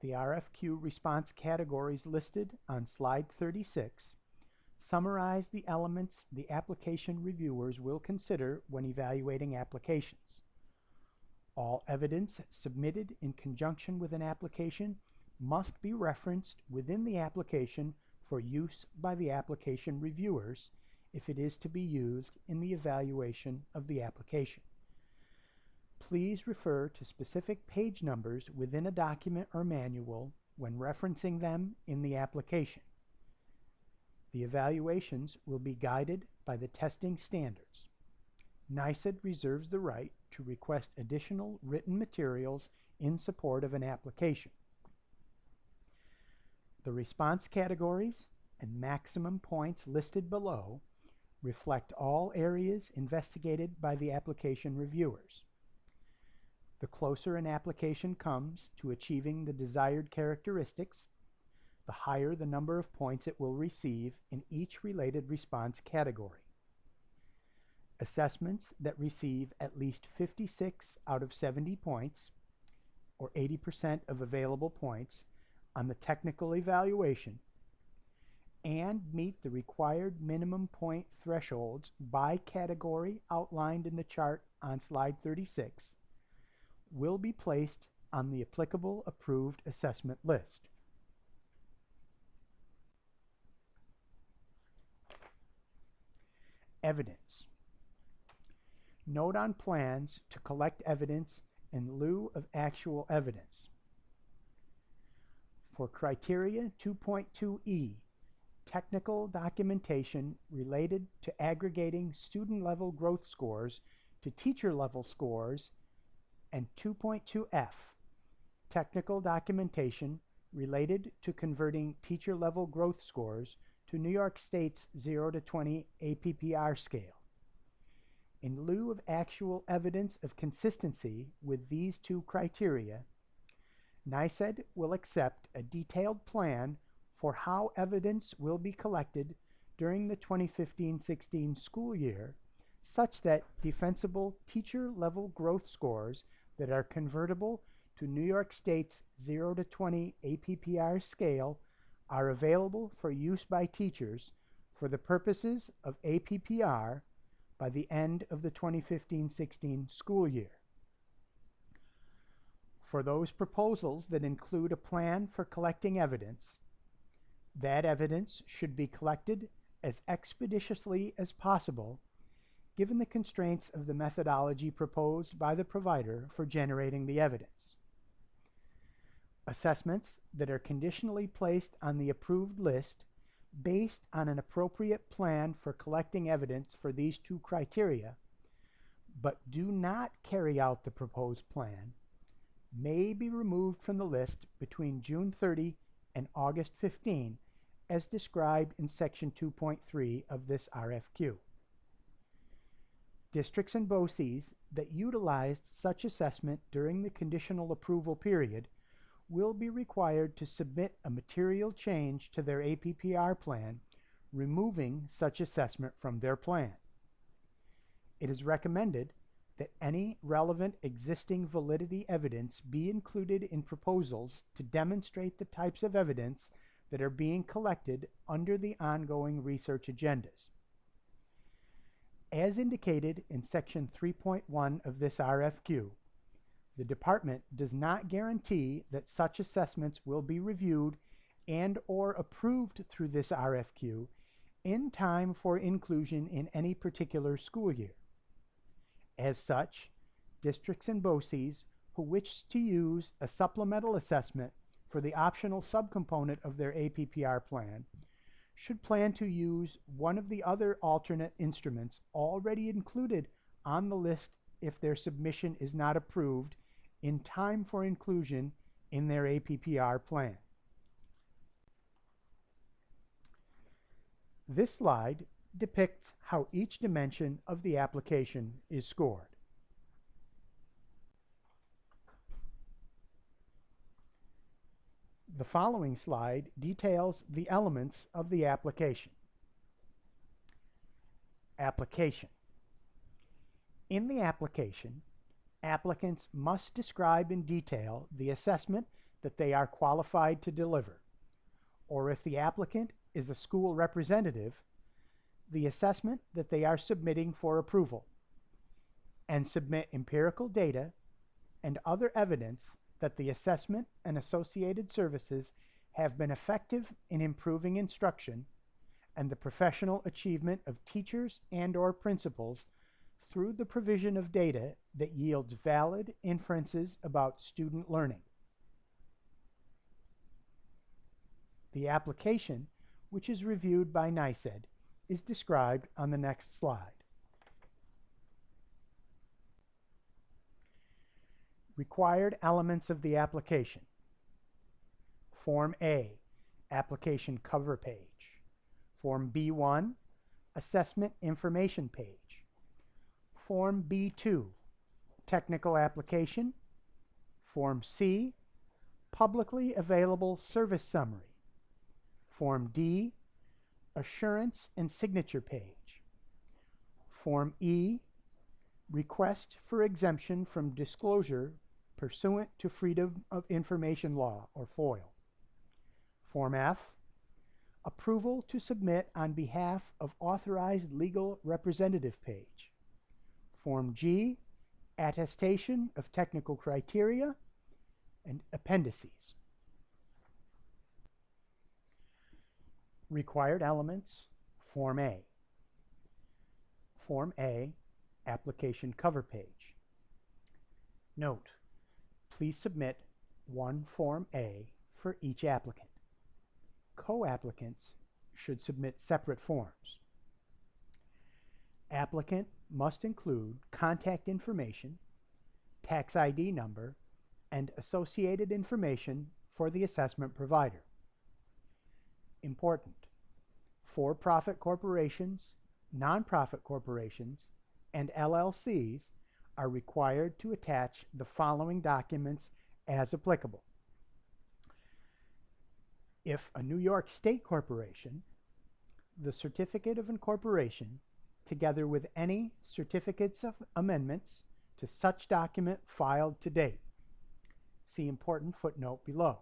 The RFQ response categories listed on slide 36 summarize the elements the application reviewers will consider when evaluating applications. All evidence submitted in conjunction with an application must be referenced within the application for use by the application reviewers if it is to be used in the evaluation of the application. Please refer to specific page numbers within a document or manual when referencing them in the application. The evaluations will be guided by the testing standards. NYSED reserves the right to request additional written materials in support of an application. The response categories and maximum points listed below reflect all areas investigated by the application reviewers. The closer an application comes to achieving the desired characteristics, the higher the number of points it will receive in each related response category. Assessments that receive at least 56 out of 70 points, or 80% of available points, on the technical evaluation, and meet the required minimum point thresholds by category outlined in the chart on slide 36, will be placed on the applicable approved assessment list. Evidence. Note on plans to collect evidence in lieu of actual evidence. For criteria 2.2e, technical documentation related to aggregating student-level growth scores to teacher-level scores, and 2.2f, technical documentation related to converting teacher-level growth scores to New York State's 0 to 20 APPR scale. In lieu of actual evidence of consistency with these two criteria, NYSED will accept a detailed plan for how evidence will be collected during the 2015-16 school year, such that defensible teacher-level growth scores that are convertible to New York State's 0 to 20 APPR scale are available for use by teachers for the purposes of APPR by the end of the 2015-16 school year. For those proposals that include a plan for collecting evidence, that evidence should be collected as expeditiously as possible, given the constraints of the methodology proposed by the provider for generating the evidence. Assessments that are conditionally placed on the approved list based on an appropriate plan for collecting evidence for these two criteria, but do not carry out the proposed plan, may be removed from the list between June 30 and August 15, as described in Section 2.3 of this RFQ. Districts and BOCES that utilized such assessment during the conditional approval period will be required to submit a material change to their APPR plan, removing such assessment from their plan. It is recommended that any relevant existing validity evidence be included in proposals to demonstrate the types of evidence that are being collected under the ongoing research agendas. As indicated in Section 3.1 of this RFQ, the Department does not guarantee that such assessments will be reviewed and/or approved through this RFQ in time for inclusion in any particular school year. As such, districts and BOCES who wish to use a supplemental assessment for the optional subcomponent of their APPR plan should plan to use one of the other alternate instruments already included on the list if their submission is not approved in time for inclusion in their APPR plan. This slide depicts how each dimension of the application is scored. The following slide details the elements of the application. Application. In the application, applicants must describe in detail the assessment that they are qualified to deliver, or if the applicant is a school representative, the assessment that they are submitting for approval, and submit empirical data and other evidence that the assessment and associated services have been effective in improving instruction and the professional achievement of teachers and/or principals through the provision of data that yields valid inferences about student learning. The application, which is reviewed by NYSED, is described on the next slide. Required elements of the application. Form A, application cover page. Form B1, assessment information page. Form B2, technical application. Form C, publicly available service summary. Form D, assurance and signature page. Form E, request for exemption from disclosure pursuant to Freedom of Information Law, or FOIL. Form F, approval to submit on behalf of authorized legal representative page. Form G, attestation of technical criteria and appendices. Required elements, Form A. Form A, application cover page. Note, please submit one Form A for each applicant. Co-applicants should submit separate forms. Applicant must include contact information, tax ID number, and associated information for the assessment provider. Important: for-profit corporations, nonprofit corporations, and LLCs are required to attach the following documents as applicable. If a New York State corporation, the certificate of incorporation, together with any certificates of amendments to such document filed to date. See important footnote below.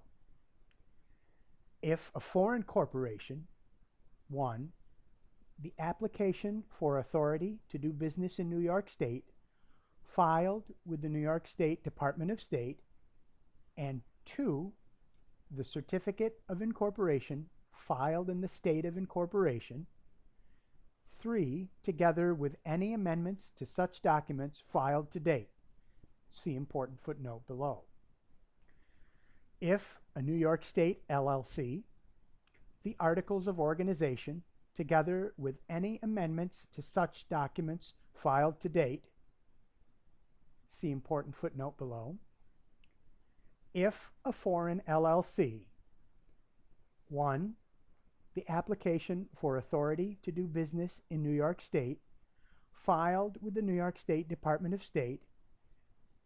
If a foreign corporation, 1, the application for authority to do business in New York State filed with the New York State Department of State, and 2, the certificate of incorporation filed in the state of incorporation, 3, together with any amendments to such documents filed to date. See important footnote below. If a New York State LLC, the articles of organization, together with any amendments to such documents filed to date. See important footnote below. If a foreign LLC, 1, the application for authority to do business in New York State filed with the New York State Department of State,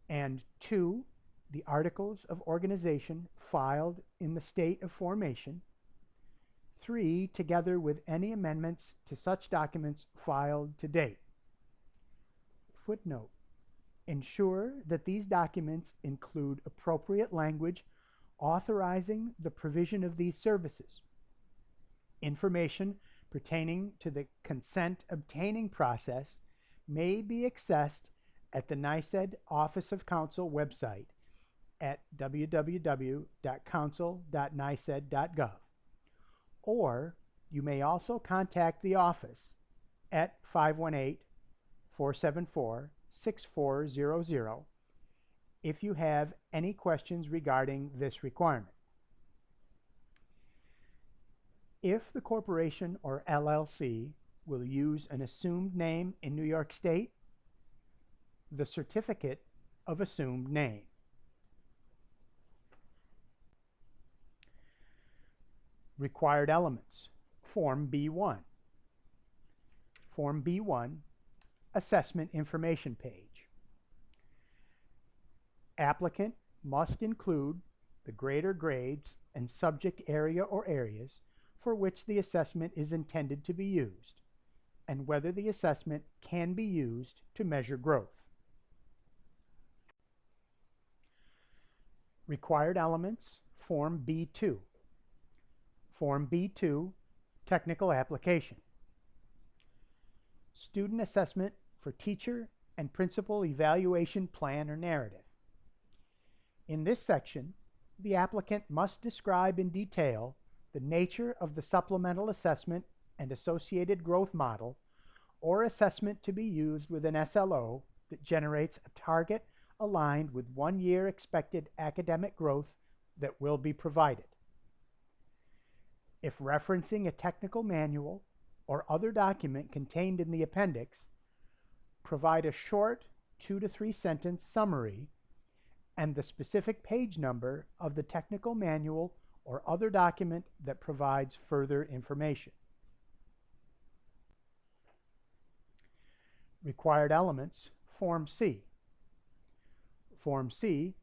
and 2, the articles of organization filed in the state of formation, 3, together with any amendments to such documents filed to date. Footnote: ensure that these documents include appropriate language authorizing the provision of these services. Information pertaining to the consent obtaining process may be accessed at the NYSED Office of Counsel website at www.counsel.nysed.gov. Or you may also contact the office at 518-474-6400 if you have any questions regarding this requirement. If the corporation or LLC will use an assumed name in New York State, the certificate of assumed name. Required elements. Form B1. Form B1, Assessment Information Page. Applicant must include the grade or grades and subject area or areas for which the assessment is intended to be used, and whether the assessment can be used to measure growth. Required elements. Form B2. Form B2, Technical Application. Student assessment for teacher and principal evaluation plan or narrative. In this section, the applicant must describe in detail the nature of the supplemental assessment and associated growth model or assessment to be used with an SLO that generates a target aligned with 1 year expected academic growth that will be provided. If referencing a technical manual or other document contained in the appendix, provide a short 2 to 3 sentence summary and the specific page number of the technical manual or other document that provides further information. Required elements. Form C. Form C,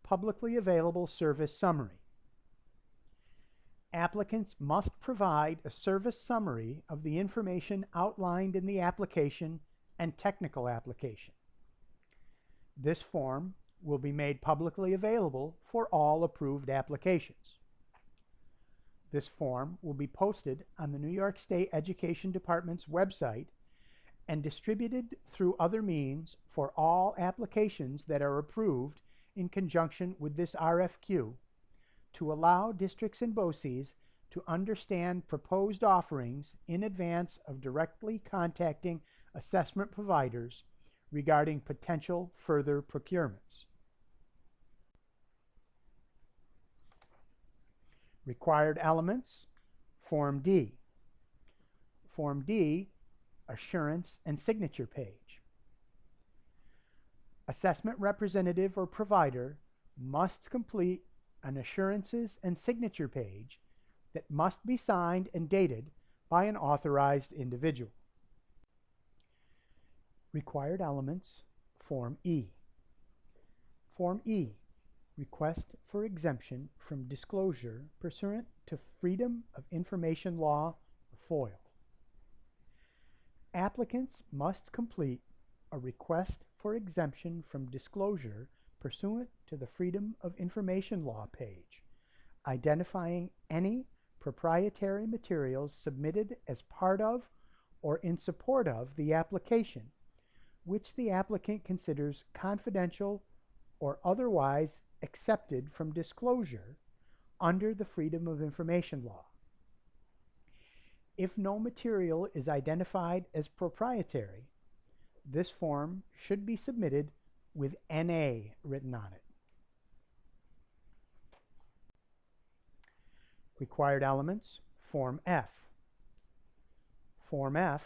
Publicly Available Service Summary. Applicants must provide a service summary of the information outlined in the application and technical application. This form will be made publicly available for all approved applications. This form will be posted on the New York State Education Department's website and distributed through other means for all applications that are approved in conjunction with this RFQ to allow districts and BOCES to understand proposed offerings in advance of directly contacting assessment providers regarding potential further procurements. Required elements. Form D. Form D, Assurance and Signature Page. Assessment representative or provider must complete an assurances and signature page that must be signed and dated by an authorized individual. Required elements. Form E. Form E, Request for exemption from disclosure pursuant to Freedom of Information Law, or FOIL. Applicants must complete a request for exemption from disclosure pursuant to the Freedom of Information Law page, identifying any proprietary materials submitted as part of or in support of the application, which the applicant considers confidential or otherwise accepted from disclosure under the Freedom of Information Law. If no material is identified as proprietary, this form should be submitted with NA written on it. Required elements, Form F. Form F,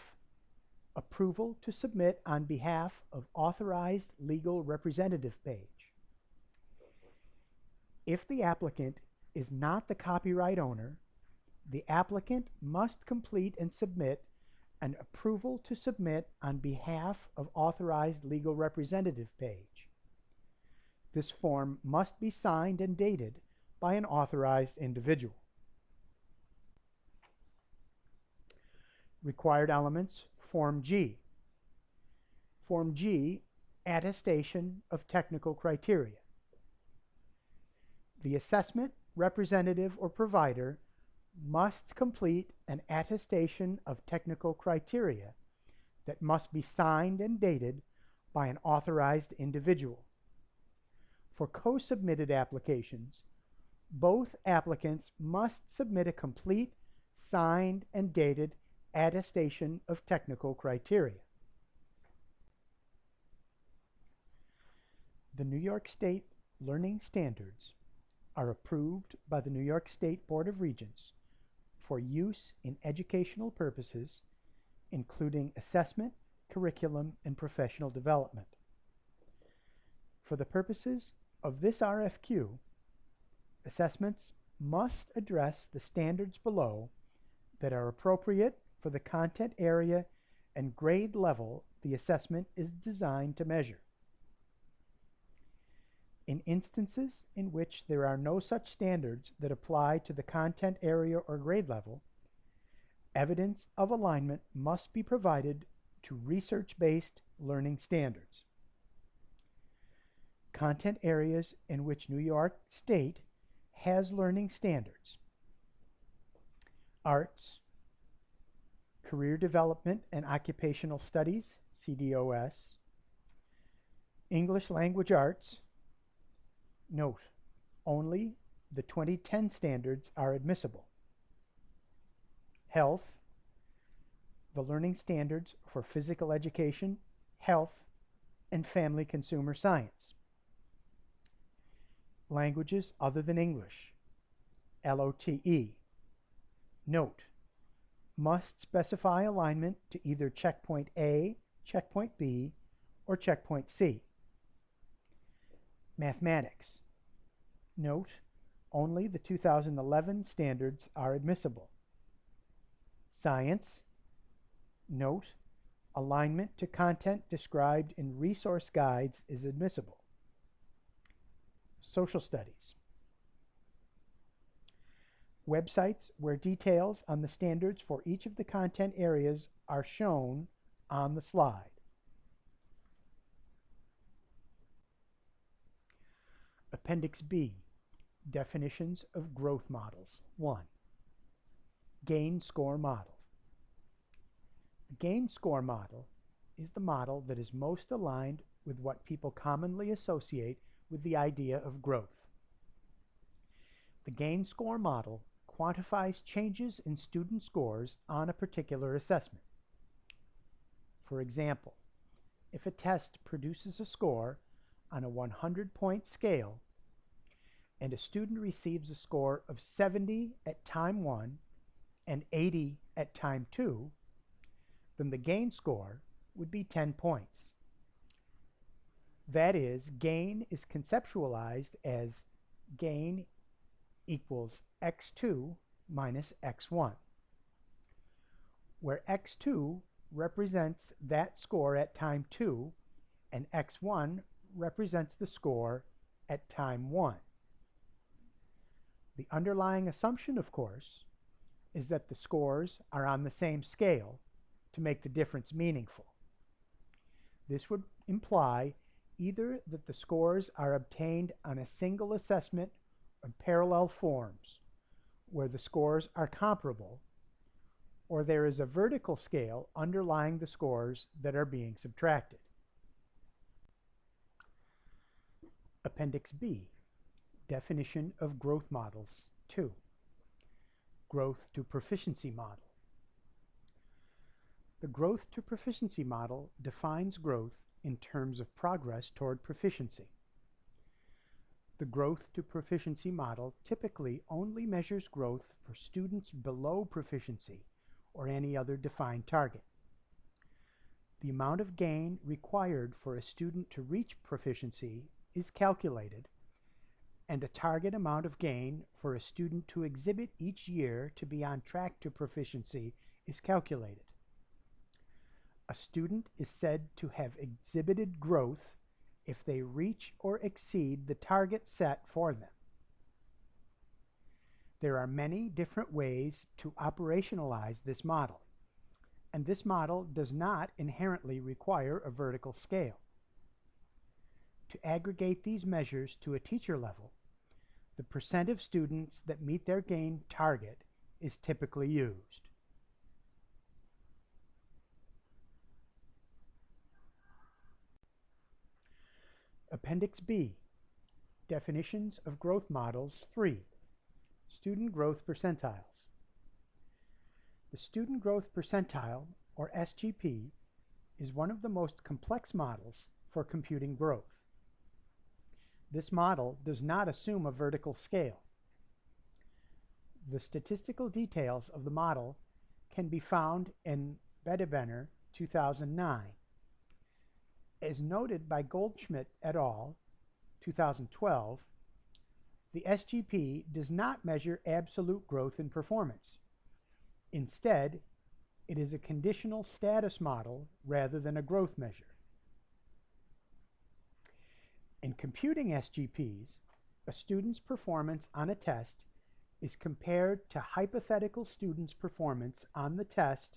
approval to submit on behalf of authorized legal representative page. If the applicant is not the copyright owner, the applicant must complete and submit an approval to submit on behalf of authorized legal representative page. This form must be signed and dated by an authorized individual. Required elements, Form G. Form G, attestation of technical criteria. The assessment, representative, or provider must complete an attestation of technical criteria that must be signed and dated by an authorized individual. For co-submitted applications, both applicants must submit a complete, signed, and dated attestation of technical criteria. The New York State Learning Standards are approved by the New York State Board of Regents for use in educational purposes, including assessment, curriculum, and professional development. For the purposes of this RFQ, assessments must address the standards below that are appropriate for the content area and grade level the assessment is designed to measure. In instances in which there are no such standards that apply to the content area or grade level, evidence of alignment must be provided to research-based learning standards. Content areas in which New York State has learning standards: arts, career development and occupational studies, CDOS, English language arts. Note, only the 2010 standards are admissible. Health, the learning standards for physical education, health, and family consumer science. Languages other than English, LOTE. Note, must specify alignment to either checkpoint A, checkpoint B, or checkpoint C. Mathematics. Note, only the 2011 standards are admissible. Science. Note, alignment to content described in resource guides is admissible. Social studies. Websites where details on the standards for each of the content areas are shown on the slide. Appendix B, definitions of growth models. 1. Gain score model. The gain score model is the model that is most aligned with what people commonly associate with the idea of growth. The gain score model quantifies changes in student scores on a particular assessment. For example, if a test produces a score on a 100-point scale and a student receives a score of 70 at time 1 and 80 at time 2, then the gain score would be 10 points. That is, gain is conceptualized as gain equals x2 minus x1, where x2 represents that score at time 2 and x1 represents the score at time 1. The underlying assumption, of course, is that the scores are on the same scale to make the difference meaningful. This would imply either that the scores are obtained on a single assessment or parallel forms, where the scores are comparable, or there is a vertical scale underlying the scores that are being subtracted. Appendix B, Definition of Growth Models 2. Growth to Proficiency Model. The Growth to Proficiency Model defines growth in terms of progress toward proficiency. The Growth to Proficiency Model typically only measures growth for students below proficiency or any other defined target. The amount of gain required for a student to reach proficiency is calculated, and a target amount of gain for a student to exhibit each year to be on track to proficiency is calculated. A student is said to have exhibited growth if they reach or exceed the target set for them. There are many different ways to operationalize this model, and this model does not inherently require a vertical scale. To aggregate these measures to a teacher level, the percent of students that meet their gain target is typically used. Appendix B, Definitions of Growth Models 3. Student Growth Percentiles. The Student Growth Percentile, or SGP, is one of the most complex models for computing growth. This model does not assume a vertical scale. The statistical details of the model can be found in Bedebener 2009. As noted by Goldschmidt et al. 2012, the SGP does not measure absolute growth in performance. Instead, it is a conditional status model rather than a growth measure. In computing SGPs, a student's performance on a test is compared to hypothetical students' performance on the test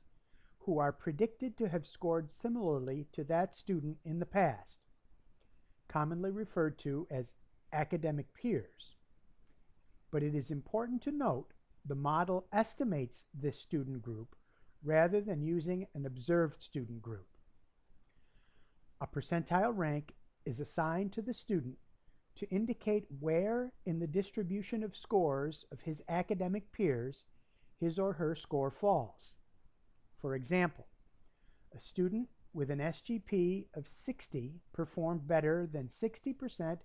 who are predicted to have scored similarly to that student in the past, commonly referred to as academic peers. But it is important to note the model estimates this student group rather than using an observed student group. A percentile rank is assigned to the student to indicate where in the distribution of scores of his academic peers his or her score falls. For example, a student with an SGP of 60 performed better than 60%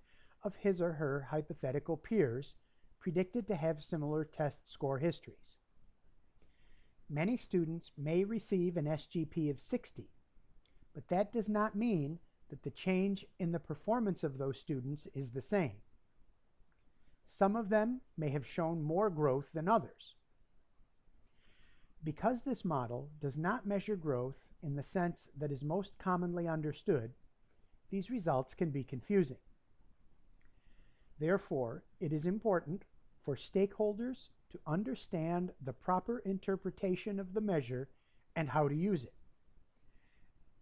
of his or her hypothetical peers predicted to have similar test score histories. Many students may receive an SGP of 60, but that does not mean that the change in the performance of those students is the same. Some of them may have shown more growth than others. Because this model does not measure growth in the sense that is most commonly understood, these results can be confusing. Therefore, it is important for stakeholders to understand the proper interpretation of the measure and how to use it.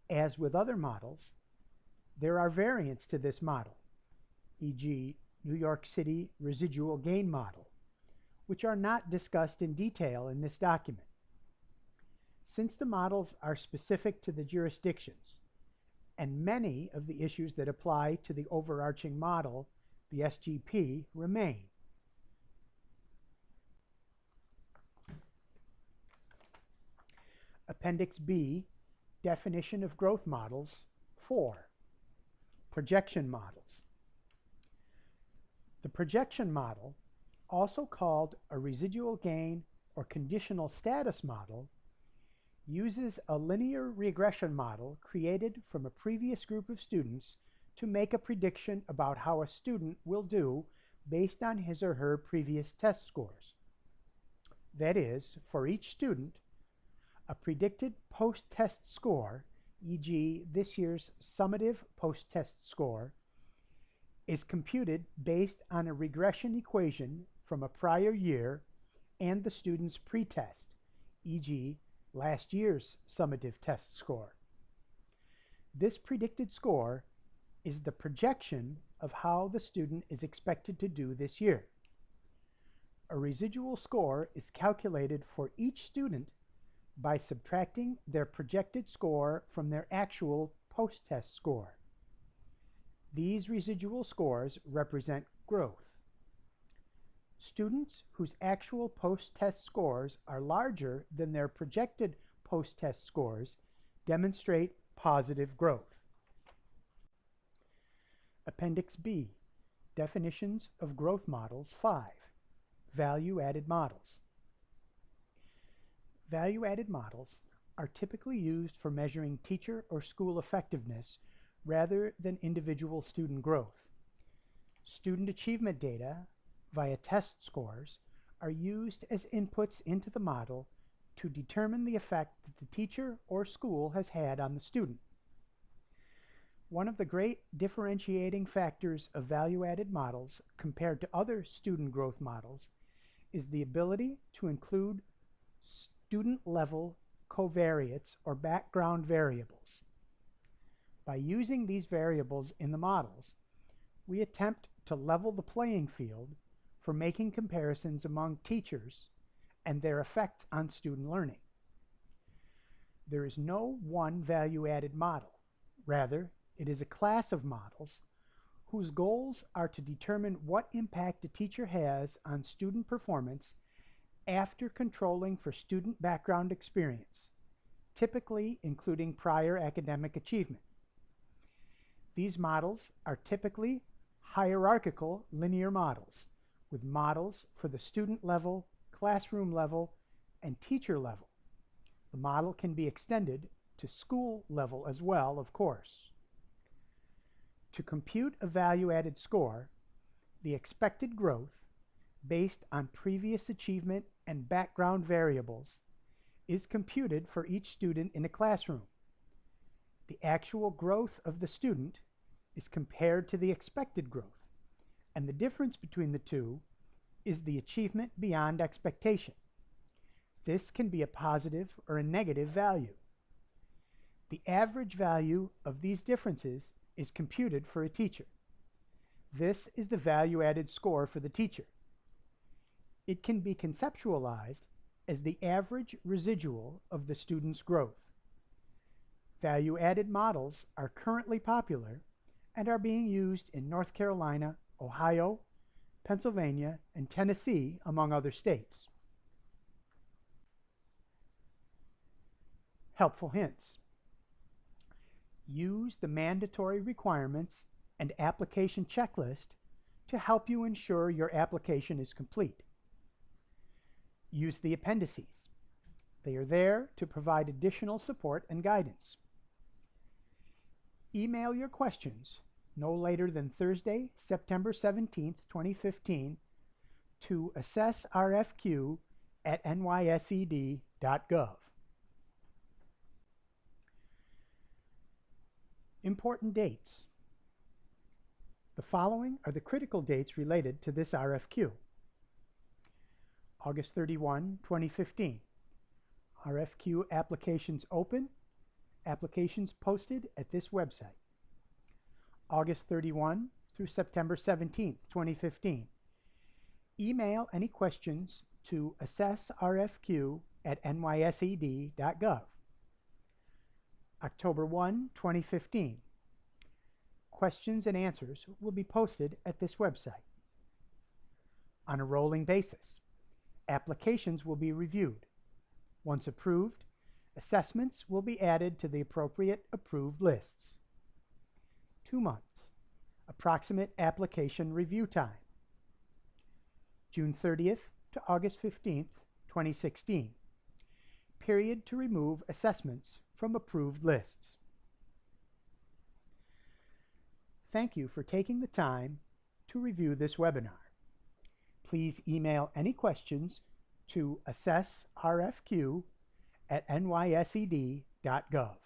As with other models, there are variants to this model, e.g. New York City residual gain model, which are not discussed in detail in this document. Since the models are specific to the jurisdictions, and many of the issues that apply to the overarching model, the SGP, remain. Appendix B, Definition of Growth Models 4. Projection models. The projection model, also called a residual gain or conditional status model, uses a linear regression model created from a previous group of students to make a prediction about how a student will do based on his or her previous test scores. That is, for each student, a predicted post-test score, e.g. this year's summative post-test score, is computed based on a regression equation from a prior year and the student's pretest, e.g. last year's summative test score. This predicted score is the projection of how the student is expected to do this year. A residual score is calculated for each student by subtracting their projected score from their actual post-test score. These residual scores represent growth. Students whose actual post-test scores are larger than their projected post-test scores demonstrate positive growth. Appendix B, Definitions of Growth Models 5, Value-Added Models. Value-added models are typically used for measuring teacher or school effectiveness rather than individual student growth. Student achievement data via test scores are used as inputs into the model to determine the effect that the teacher or school has had on the student. One of the great differentiating factors of value-added models compared to other student growth models is the ability to include student-level covariates or background variables. By using these variables in the models, we attempt to level the playing field for making comparisons among teachers and their effects on student learning. There is no one value-added model. Rather, it is a class of models whose goals are to determine what impact a teacher has on student performance after controlling for student background experience, typically including prior academic achievement. These models are typically hierarchical linear models, with models for the student level, classroom level, and teacher level. The model can be extended to school level as well, of course. To compute a value-added score, the expected growth based on previous achievement and background variables is computed for each student in a classroom. The actual growth of the student is compared to the expected growth, and the difference between the two is the achievement beyond expectation. This can be a positive or a negative value. The average value of these differences is computed for a teacher. This is the value-added score for the teacher. It can be conceptualized as the average residual of the student's growth. Value-added models are currently popular and are being used in North Carolina, Ohio, Pennsylvania, and Tennessee, among other states. Helpful hints. Use the mandatory requirements and application checklist to help you ensure your application is complete. Use the appendices. They are there to provide additional support and guidance. Email your questions no later than Thursday, September 17th, 2015 to assessrfq@nysed.gov. Important dates. The following are the critical dates related to this RFQ. August 31, 2015. RFQ applications open. Applications posted at this website. August 31 through September 17, 2015. Email any questions to assessrfq@nysed.gov. October 1, 2015. Questions and answers will be posted at this website. On a rolling basis, applications will be reviewed. Once approved, assessments will be added to the appropriate approved lists. 2 months. Approximate application review time. June 30th to August 15th, 2016. Period to remove assessments from approved lists. Thank you for taking the time to review this webinar. Please email any questions to assessrfq@nysed.gov.